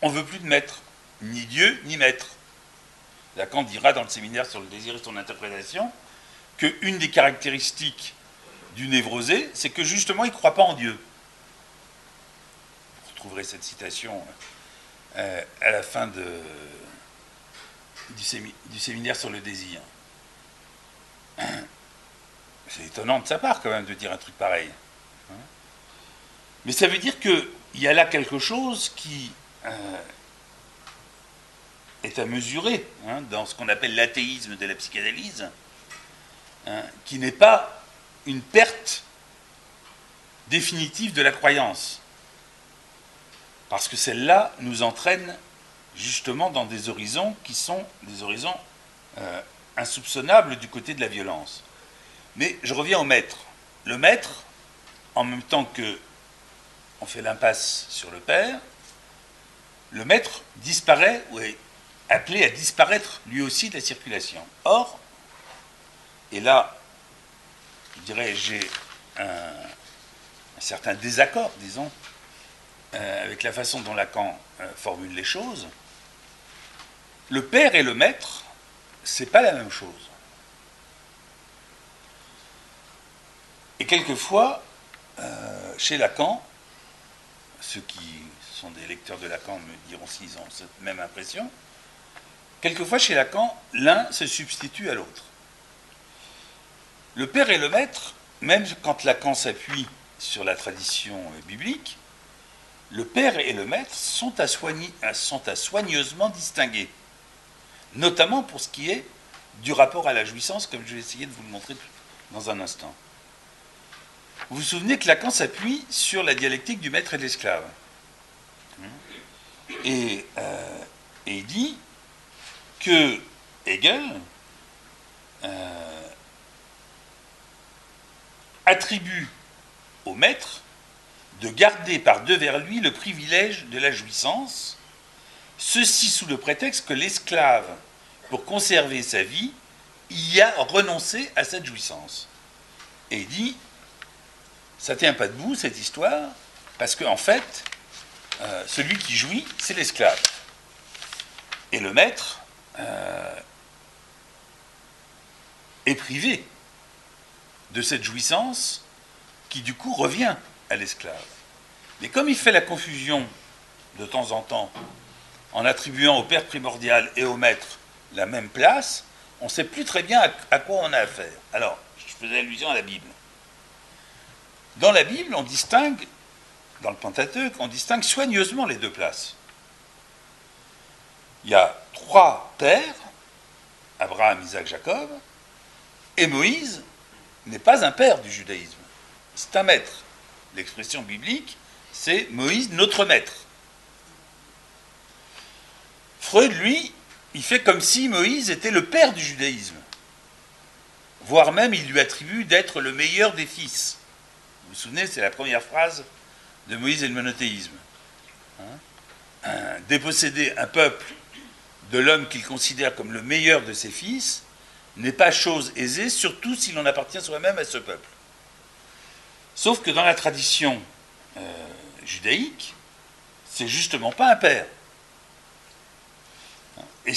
On ne veut plus de maître, ni Dieu, ni maître. Lacan dira dans le séminaire sur le désir et son interprétation qu'une des caractéristiques du névrosé, c'est que justement, il ne croit pas en Dieu. Vous retrouverez cette citation à la fin du séminaire sur le désir. C'est étonnant de sa part, quand même, de dire un truc pareil. Mais ça veut dire qu'il y a là quelque chose qui est à mesurer dans ce qu'on appelle l'athéisme de la psychanalyse, qui n'est pas une perte définitive de la croyance. Parce que celle-là nous entraîne justement dans des horizons qui sont des horizons insoupçonnables du côté de la violence. Mais je reviens au maître. Le maître, en même temps que on fait l'impasse sur le père, le maître disparaît ou est appelé à disparaître lui aussi de la circulation. Or, et là, je dirais, j'ai un certain désaccord, disons, avec la façon dont Lacan formule les choses. Le père et le maître, c'est pas la même chose. Et quelquefois, chez Lacan, ceux qui sont des lecteurs de Lacan me diront s'ils ont cette même impression, quelquefois chez Lacan, l'un se substitue à l'autre. Le père et le maître, même quand Lacan s'appuie sur la tradition biblique, le père et le maître sont à soigneusement distinguer, notamment pour ce qui est du rapport à la jouissance, comme je vais essayer de vous le montrer dans un instant. Vous vous souvenez que Lacan s'appuie sur la dialectique du maître et de l'esclave. Et il dit que Hegel attribue au maître de garder par devers lui le privilège de la jouissance, ceci sous le prétexte que l'esclave, pour conserver sa vie, y a renoncé à cette jouissance. Et il dit, ça ne tient pas debout cette histoire, parce qu'en fait, celui qui jouit, c'est l'esclave. Et le maître est privé de cette jouissance qui du coup revient à l'esclave. Mais comme il fait la confusion de temps en temps en attribuant au père primordial et au maître la même place, on ne sait plus très bien à quoi on a affaire. Alors, je faisais allusion à la Bible. Dans la Bible, on distingue, dans le Pentateuque, on distingue soigneusement les deux places. Il y a 3 pères, Abraham, Isaac, Jacob, et Moïse n'est pas un père du judaïsme, c'est un maître. L'expression biblique, c'est Moïse, notre maître. Freud, lui, il fait comme si Moïse était le père du judaïsme. Voire même, il lui attribue d'être le meilleur des fils. Vous vous souvenez, c'est la première phrase de Moïse et le monothéisme. Déposséder un peuple de l'homme qu'il considère comme le meilleur de ses fils n'est pas chose aisée, surtout si l'on appartient soi-même à ce peuple. Sauf que dans la tradition judaïque, c'est justement pas un père. Et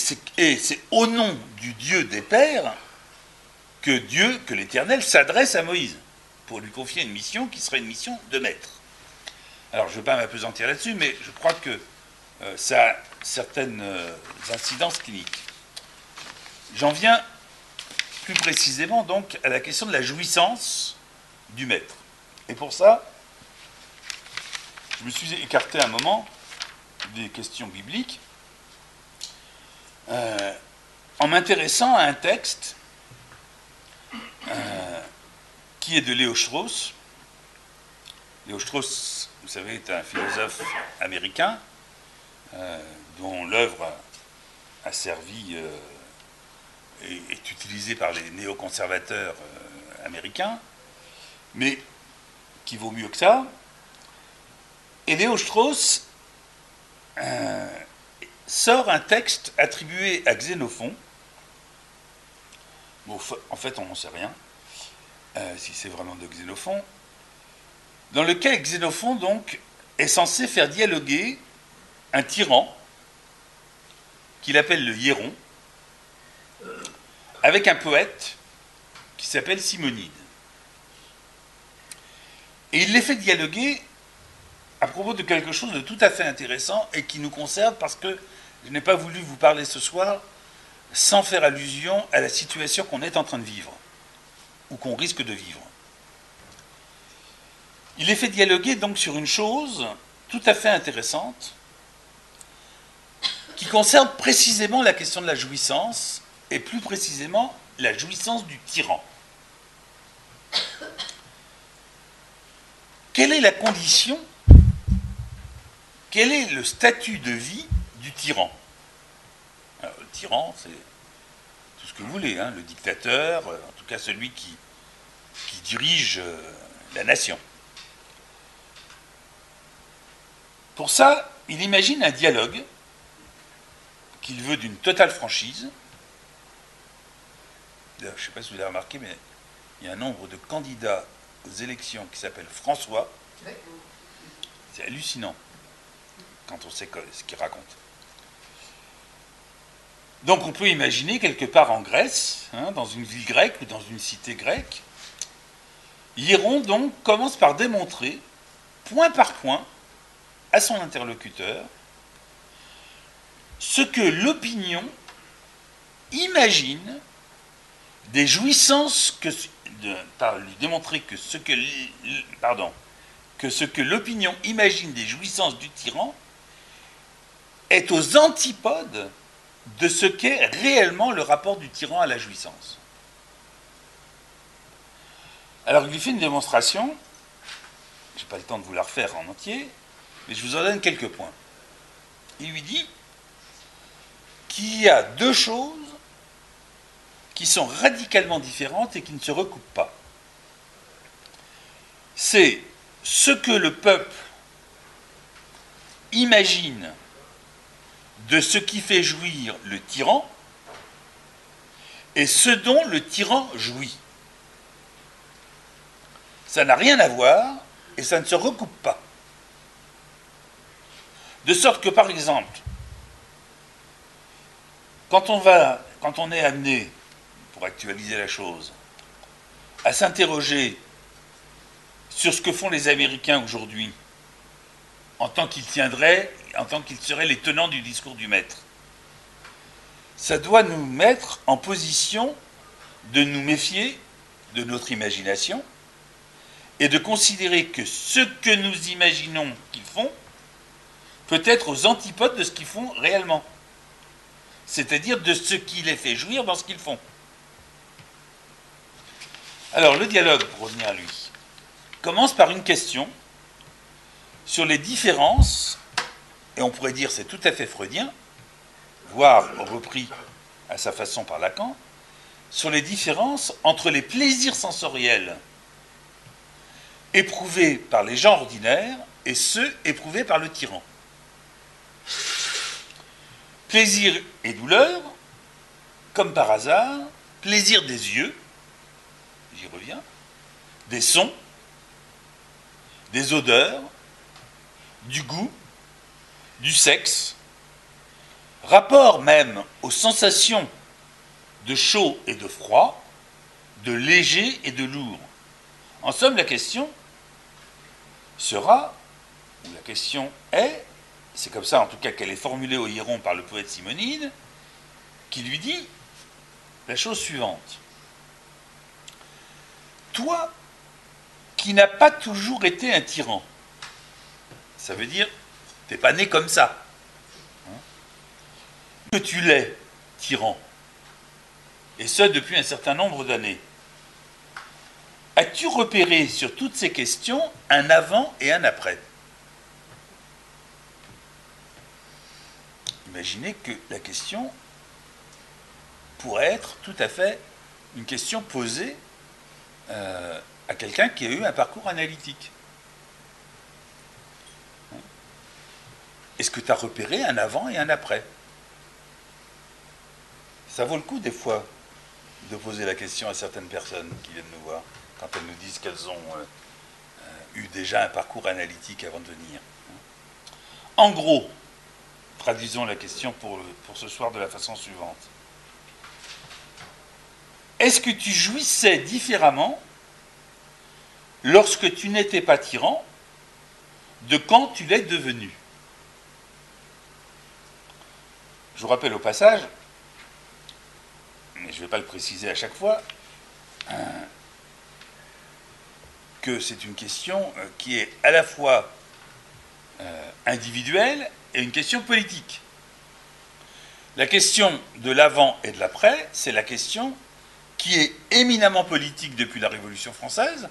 c'est au nom du Dieu des pères que l'Éternel s'adresse à Moïse pour lui confier une mission qui serait une mission de maître. Alors je ne vais pas m'appesantir là-dessus, mais je crois que ça a certaines incidences cliniques. J'en viens plus précisément donc à la question de la jouissance du maître. Et pour ça, je me suis écarté un moment des questions bibliques en m'intéressant à un texte qui est de Léo Strauss. Léo Strauss, vous savez, est un philosophe américain dont l'œuvre a servi et est utilisée par les néoconservateurs américains, mais qui vaut mieux que ça. Et Léo Strauss sort un texte attribué à Xénophon. Bon, en fait, on n'en sait rien, si c'est vraiment de Xénophon, dans lequel Xénophon, donc, est censé faire dialoguer un tyran, qu'il appelle le Hiéron, avec un poète qui s'appelle Simonide. Et il les fait dialoguer à propos de quelque chose de tout à fait intéressant et qui nous concerne parce que je n'ai pas voulu vous parler ce soir sans faire allusion à la situation qu'on est en train de vivre ou qu'on risque de vivre. Il les fait dialoguer donc sur une chose tout à fait intéressante qui concerne précisément la question de la jouissance et plus précisément la jouissance du tyran. Quelle est la condition, quel est le statut de vie du tyran? Alors, le tyran, c'est tout ce que vous voulez, hein, le dictateur, en tout cas celui qui dirige la nation. Pour ça, il imagine un dialogue qu'il veut d'une totale franchise. D'ailleurs, je ne sais pas si vous avez remarqué, mais il y a un nombre de candidats aux élections qui s'appelle François. C'est hallucinant quand on sait ce qu'il raconte. Donc on peut imaginer quelque part en Grèce, hein, dans une ville grecque ou dans une cité grecque, Hieron donc commence par démontrer, point par point, à son interlocuteur, ce que l'opinion imagine des jouissances lui démontrer que ce que l'opinion imagine des jouissances du tyran est aux antipodes de ce qu'est réellement le rapport du tyran à la jouissance. Alors il lui fait une démonstration, je n'ai pas le temps de vous la refaire en entier, mais je vous en donne quelques points. Il lui dit qu'il y a deux choses qui sont radicalement différentes et qui ne se recoupent pas. C'est ce que le peuple imagine de ce qui fait jouir le tyran et ce dont le tyran jouit. Ça n'a rien à voir et ça ne se recoupe pas. De sorte que, par exemple, quand on est amené, pour actualiser la chose, à s'interroger sur ce que font les Américains aujourd'hui, en tant qu'ils seraient les tenants du discours du maître, ça doit nous mettre en position de nous méfier de notre imagination et de considérer que ce que nous imaginons qu'ils font peut être aux antipodes de ce qu'ils font réellement, c'est-à-dire de ce qui les fait jouir dans ce qu'ils font. Alors le dialogue, pour revenir à lui, commence par une question sur les différences, et on pourrait dire c'est tout à fait freudien, voire repris à sa façon par Lacan, sur les différences entre les plaisirs sensoriels éprouvés par les gens ordinaires et ceux éprouvés par le tyran. Plaisir et douleur, comme par hasard, plaisir des yeux, j'y reviens, des sons, des odeurs, du goût, du sexe, rapport même aux sensations de chaud et de froid, de léger et de lourd. En somme, la question sera, ou la question est, c'est comme ça en tout cas qu'elle est formulée au Hieron par le poète Simonide, qui lui dit la chose suivante. Toi, qui n'as pas toujours été un tyran, ça veut dire, t'es pas né comme ça, hein, que tu l'es, tyran, et ce depuis un certain nombre d'années. As-tu repéré sur toutes ces questions un avant et un après? Imaginez que la question pourrait être tout à fait une question posée à quelqu'un qui a eu un parcours analytique. Est-ce que tu as repéré un avant et un après? Ça vaut le coup des fois de poser la question à certaines personnes qui viennent nous voir, quand elles nous disent qu'elles ont eu déjà un parcours analytique avant de venir. En gros, traduisons la question pour ce soir de la façon suivante. Est-ce que tu jouissais différemment lorsque tu n'étais pas tyran de quand tu l'es devenu? Je vous rappelle au passage, mais je ne vais pas le préciser à chaque fois, que c'est une question qui est à la fois individuelle et une question politique. La question de l'avant et de l'après, c'est la question qui est éminemment politique depuis la Révolution française,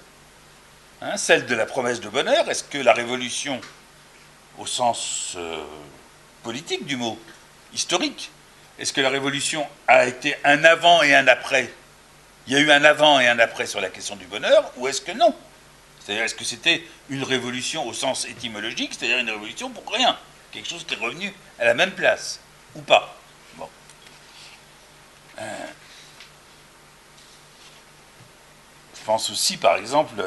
celle de la promesse de bonheur. Est-ce que la Révolution, au sens politique du mot, historique, est-ce que la Révolution a été un avant et un après? Il y a eu un avant et un après sur la question du bonheur, ou est-ce que non? C'est-à-dire, est-ce que c'était une révolution au sens étymologique, c'est-à-dire une révolution pour rien, quelque chose qui est revenu à la même place, ou pas? Bon. Je pense aussi, par exemple,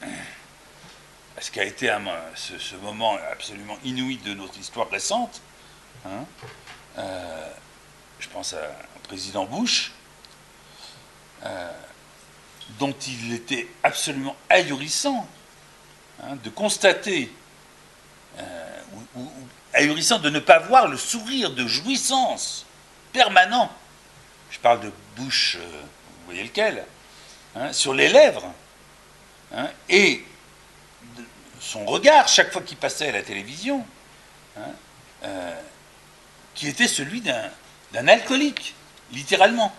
à ce qu'a été ce moment absolument inouï de notre histoire récente. Je pense au président Bush, dont il était absolument ahurissant de constater, ou ahurissant de ne pas voir le sourire de jouissance permanent, je parle de Bush, vous voyez lequel, sur les lèvres, et son regard, chaque fois qu'il passait à la télévision, qui était celui d'un alcoolique, littéralement.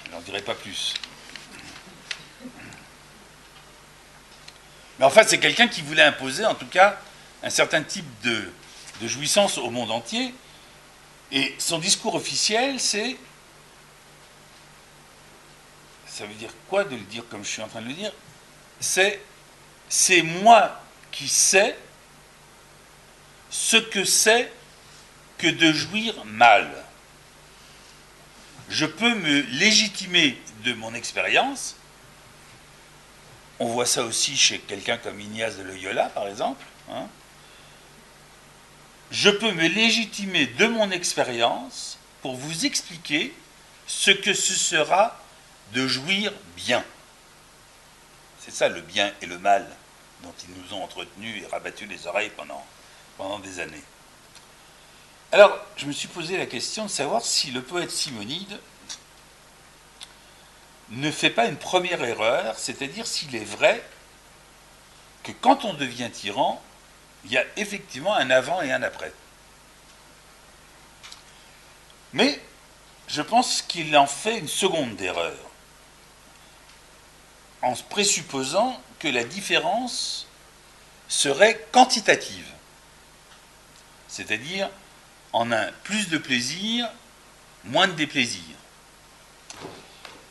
Je n'en dirai pas plus. Mais enfin, c'est quelqu'un qui voulait imposer, en tout cas, un certain type de jouissance au monde entier. Et son discours officiel, ça veut dire quoi de le dire comme je suis en train de le dire? C'est moi qui sais ce que c'est que de jouir mal. Je peux me légitimer de mon expérience. On voit ça aussi chez quelqu'un comme Ignace de Loyola, par exemple. Je peux me légitimer de mon expérience pour vous expliquer ce que ce sera de jouir bien. C'est ça le bien et le mal dont ils nous ont entretenus et rabattu les oreilles pendant des années. Alors, je me suis posé la question de savoir si le poète Simonide ne fait pas une première erreur, c'est-à-dire s'il est vrai que quand on devient tyran, il y a effectivement un avant et un après. Mais je pense qu'il en fait une seconde erreur, en présupposant que la différence serait quantitative, c'est-à-dire en un plus de plaisir, moins de déplaisir.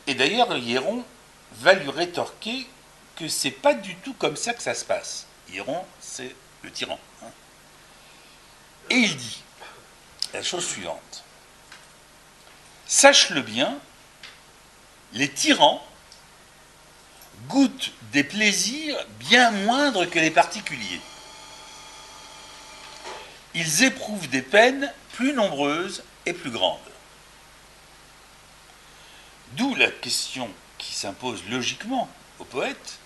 Et d'ailleurs, Hieron va lui rétorquer que c'est pas du tout comme ça que ça se passe. Hieron, c'est le tyran. Et il dit la chose suivante. Sache-le bien, les tyrans goûtent des plaisirs bien moindres que les particuliers. Ils éprouvent des peines plus nombreuses et plus grandes. D'où la question qui s'impose logiquement au poète,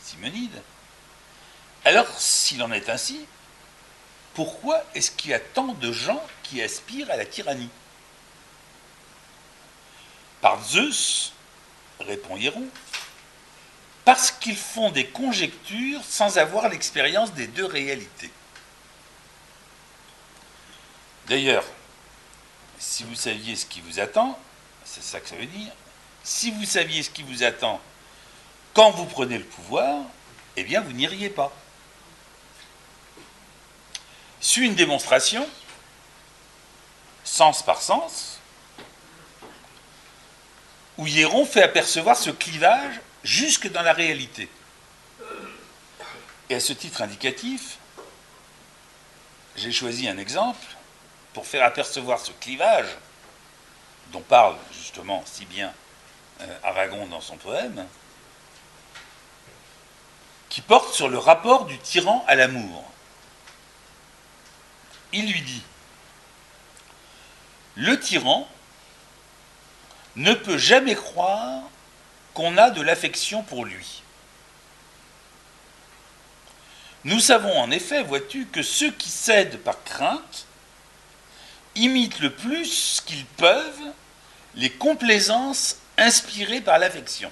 Simonide. Alors, s'il en est ainsi, pourquoi est-ce qu'il y a tant de gens qui aspirent à la tyrannie? Par Zeus, répond Hieron, parce qu'ils font des conjectures sans avoir l'expérience des deux réalités. D'ailleurs, si vous saviez ce qui vous attend, c'est ça que ça veut dire, si vous saviez ce qui vous attend quand vous prenez le pouvoir, eh bien vous n'iriez pas. Suit une démonstration, sens par sens, où Hieron fait apercevoir ce clivage jusque dans la réalité. Et à ce titre indicatif, j'ai choisi un exemple pour faire apercevoir ce clivage dont parle justement si bien Aragon dans son poème, qui porte sur le rapport du tyran à l'amour. Il lui dit « Le tyran ne peut jamais croire qu'on a de l'affection pour lui. Nous savons en effet, vois-tu, que ceux qui cèdent par crainte imitent le plus qu'ils peuvent les complaisances inspirées par l'affection.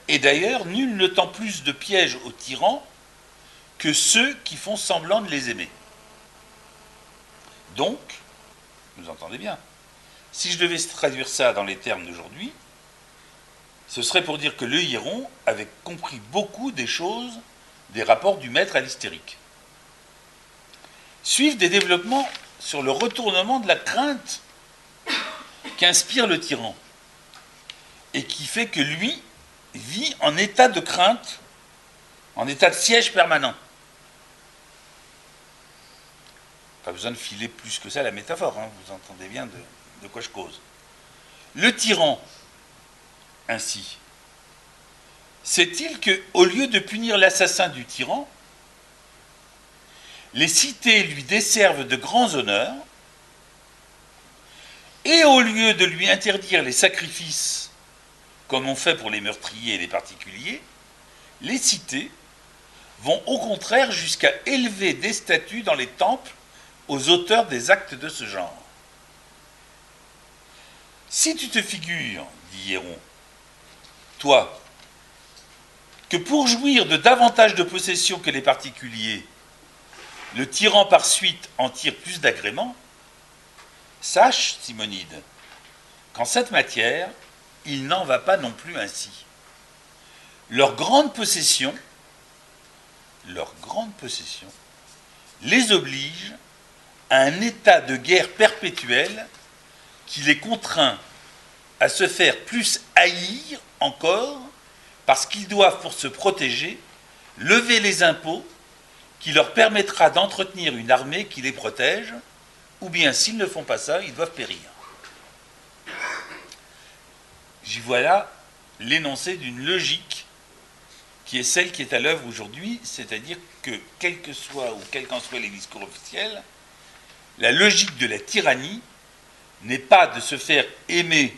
Et d'ailleurs, nul ne tend plus de pièges aux tyrans que ceux qui font semblant de les aimer. Donc, vous entendez bien, si je devais traduire ça dans les termes d'aujourd'hui, ce serait pour dire que le Hiéron avait compris beaucoup des choses des rapports du maître à l'hystérique. Suivent des développements sur le retournement de la crainte qu'inspire le tyran et qui fait que lui vit en état de crainte, en état de siège permanent. Pas besoin de filer plus que ça la métaphore, hein, vous entendez bien de quoi je cause. Le tyran, ainsi, sait-il qu'au lieu de punir l'assassin du tyran, les cités lui desservent de grands honneurs, et au lieu de lui interdire les sacrifices, comme on fait pour les meurtriers et les particuliers, les cités vont au contraire jusqu'à élever des statues dans les temples aux auteurs des actes de ce genre. Si tu te figures, dit Hiéron, toi, que pour jouir de davantage de possessions que les particuliers, le tyran par suite en tire plus d'agrément, sache, Simonide, qu'en cette matière, il n'en va pas non plus ainsi. Leur grande possession les oblige à un état de guerre perpétuelle qui les contraint à se faire plus haïr encore parce qu'ils doivent, pour se protéger, lever les impôts qui leur permettra d'entretenir une armée qui les protège, ou bien s'ils ne font pas ça, ils doivent périr. J'y vois là l'énoncé d'une logique qui est celle qui est à l'œuvre aujourd'hui, c'est-à-dire que, quel qu'en soient les discours officiels, la logique de la tyrannie n'est pas de se faire aimer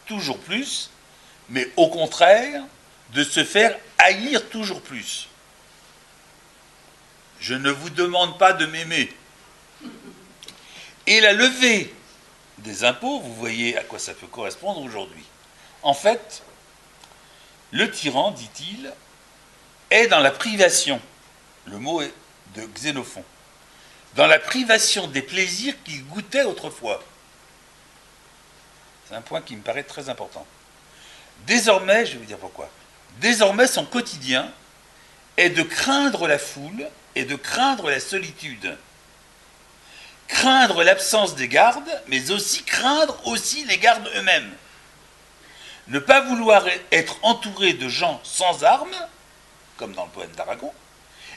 toujours plus, mais au contraire, de se faire haïr toujours plus. Je ne vous demande pas de m'aimer. Et la levée des impôts, vous voyez à quoi ça peut correspondre aujourd'hui. En fait, le tyran, dit-il, est dans la privation. Le mot est de Xénophon. Dans la privation des plaisirs qu'il goûtait autrefois. C'est un point qui me paraît très important. Désormais, je vais vous dire pourquoi. Désormais, son quotidien est de craindre la foule et de craindre la solitude. Craindre l'absence des gardes, mais aussi craindre aussi les gardes eux-mêmes. Ne pas vouloir être entouré de gens sans armes, comme dans le poème d'Aragon,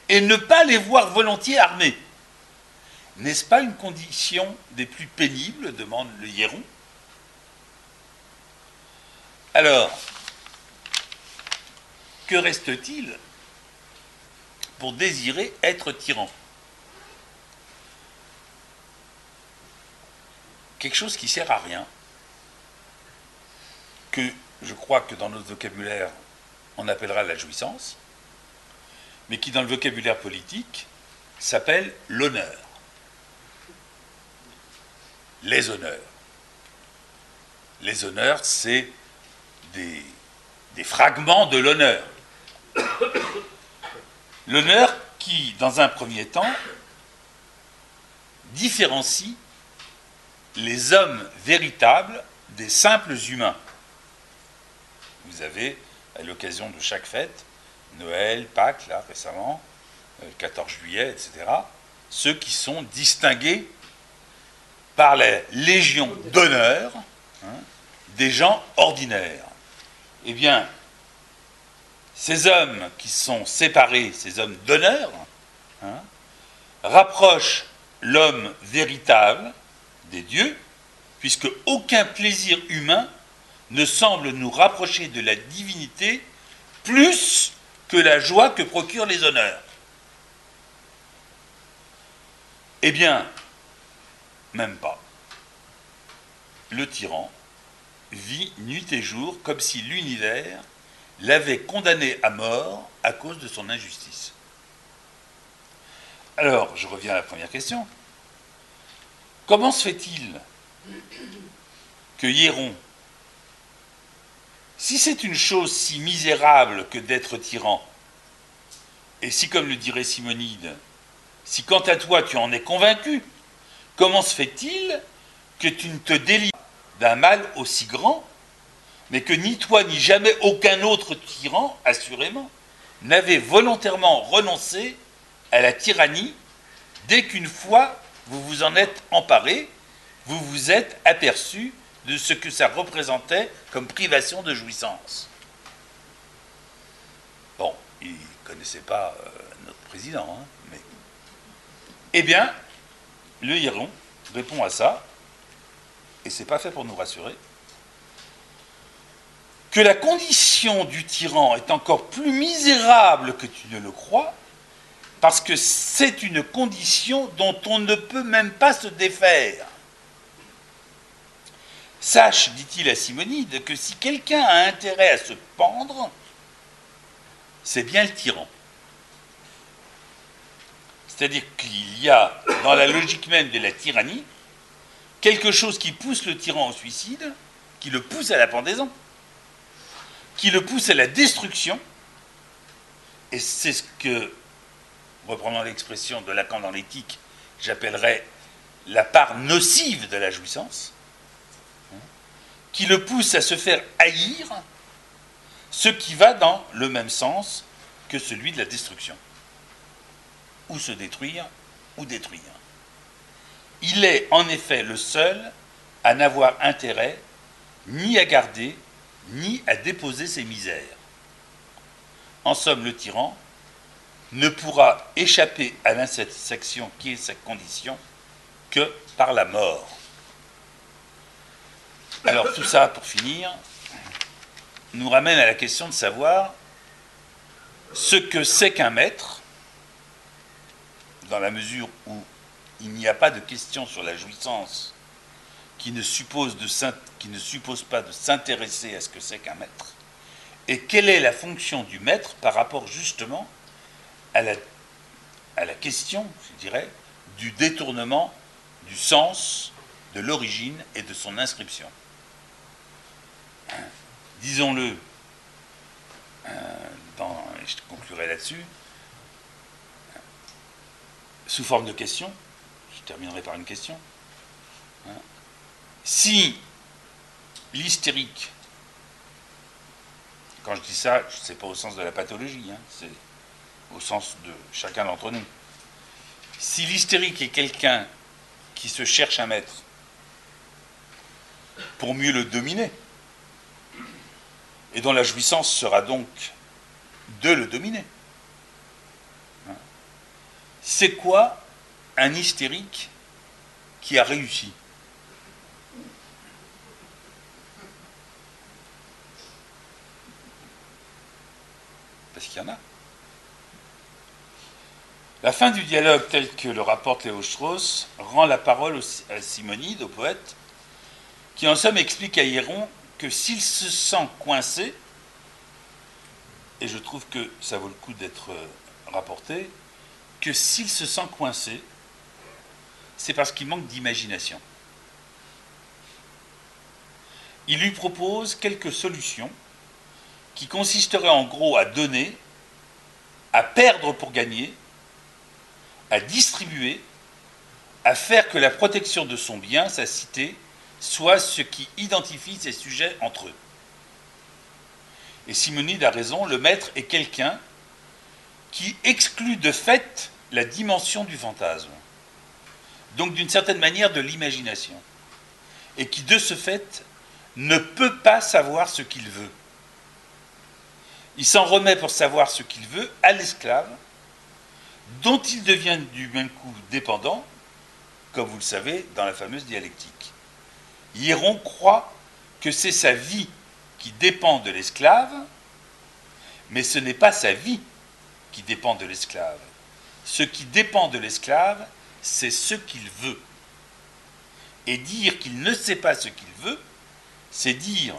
et ne pas les voir volontiers armés. N'est-ce pas une condition des plus pénibles, demande le Hiéron? Alors, que reste-t-il pour désirer être tyran? Quelque chose qui ne sert à rien, que je crois que dans notre vocabulaire, on appellera la jouissance, mais qui dans le vocabulaire politique s'appelle l'honneur. Les honneurs. Les honneurs, c'est des fragments de l'honneur. L'honneur qui, dans un premier temps, différencie les hommes véritables des simples humains. Vous avez, à l'occasion de chaque fête, Noël, Pâques, là, récemment, le 14 juillet, etc., ceux qui sont distingués par la légion d'honneur, des gens ordinaires. Eh bien, ces hommes qui sont séparés, ces hommes d'honneur, rapprochent l'homme véritable des dieux, puisque aucun plaisir humain ne semble nous rapprocher de la divinité plus que la joie que procurent les honneurs. Eh bien, même pas. Le tyran vit nuit et jour comme si l'univers l'avait condamné à mort à cause de son injustice. Alors, je reviens à la première question. Comment se fait-il que Hiéron, si c'est une chose si misérable que d'être tyran, et si, comme le dirait Simonide, si quant à toi tu en es convaincu, comment se fait-il que tu ne te délivres d'un mal aussi grand, mais que ni toi ni jamais aucun autre tyran, assurément, n'avait volontairement renoncé à la tyrannie dès qu'une fois vous vous en êtes emparé, vous vous êtes aperçu de ce que ça représentait comme privation de jouissance. Bon, il ne connaissait pas notre président, hein, mais... Eh bien, le Hiéron répond à ça, et c'est pas fait pour nous rassurer, que la condition du tyran est encore plus misérable que tu ne le crois, parce que c'est une condition dont on ne peut même pas se défaire. Sache, dit-il à Simonide, que si quelqu'un a intérêt à se pendre, c'est bien le tyran. C'est-à-dire qu'il y a, dans la logique même de la tyrannie, quelque chose qui pousse le tyran au suicide, qui le pousse à la pendaison, qui le pousse à la destruction, et c'est ce que, reprenant l'expression de Lacan dans l'éthique, j'appellerais la part nocive de la jouissance, qui le pousse à se faire haïr, ce qui va dans le même sens que celui de la destruction. Ou se détruire, ou détruire. Il est en effet le seul à n'avoir intérêt ni à garder, ni à déposer ses misères. En somme, le tyran ne pourra échapper à l'insatisfaction qui est sa condition que par la mort. Alors tout ça, pour finir, nous ramène à la question de savoir ce que c'est qu'un maître, dans la mesure où il n'y a pas de question sur la jouissance qui ne suppose pas de s'intéresser à ce que c'est qu'un maître, et quelle est la fonction du maître par rapport justement à la question, je dirais, du détournement du sens, de l'origine et de son inscription. Disons-le, je conclurai là-dessus, sous forme de question, je terminerai par une question. Si l'hystérique, quand je dis ça, ce n'est pas au sens de la pathologie, c'est au sens de chacun d'entre nous. Si l'hystérique est quelqu'un qui se cherche un maître pour mieux le dominer, et dont la jouissance sera donc de le dominer, c'est quoi un hystérique qui a réussi? Parce qu'il y en a. La fin du dialogue tel que le rapporte Léo Strauss rend la parole à Simonide, au poète, qui en somme explique à Hiéron que s'il se sent coincé, et je trouve que ça vaut le coup d'être rapporté, que s'il se sent coincé, c'est parce qu'il manque d'imagination. Il lui propose quelques solutions qui consisteraient en gros à donner, à perdre pour gagner, à distribuer, à faire que la protection de son bien, sa cité, soit ce qui identifie ses sujets entre eux. Et Simonide a raison, le maître est quelqu'un qui exclut de fait la dimension du fantasme, donc d'une certaine manière de l'imagination, et qui de ce fait ne peut pas savoir ce qu'il veut. Il s'en remet pour savoir ce qu'il veut à l'esclave, dont il devient du même coup dépendant, comme vous le savez, dans la fameuse dialectique. Hiéron croit que c'est sa vie qui dépend de l'esclave, mais ce n'est pas sa vie qui dépend de l'esclave. Ce qui dépend de l'esclave, c'est ce qu'il veut. Et dire qu'il ne sait pas ce qu'il veut, c'est dire,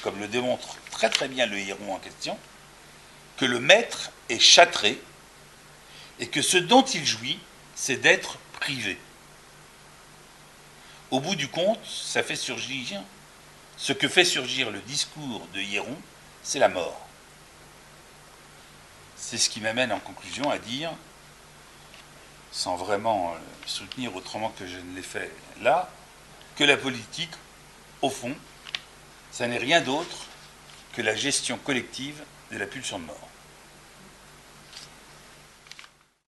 comme le démontre très très bien le Hiéron en question, que le maître est châtré et que ce dont il jouit, c'est d'être privé. au bout du compte, ça fait surgir, ce que fait surgir le discours de Hieron, c'est la mort. C'est ce qui m'amène en conclusion à dire, sans vraiment soutenir autrement que je ne l'ai fait là, que la politique, au fond, ça n'est rien d'autre que la gestion collective de la pulsion de mort.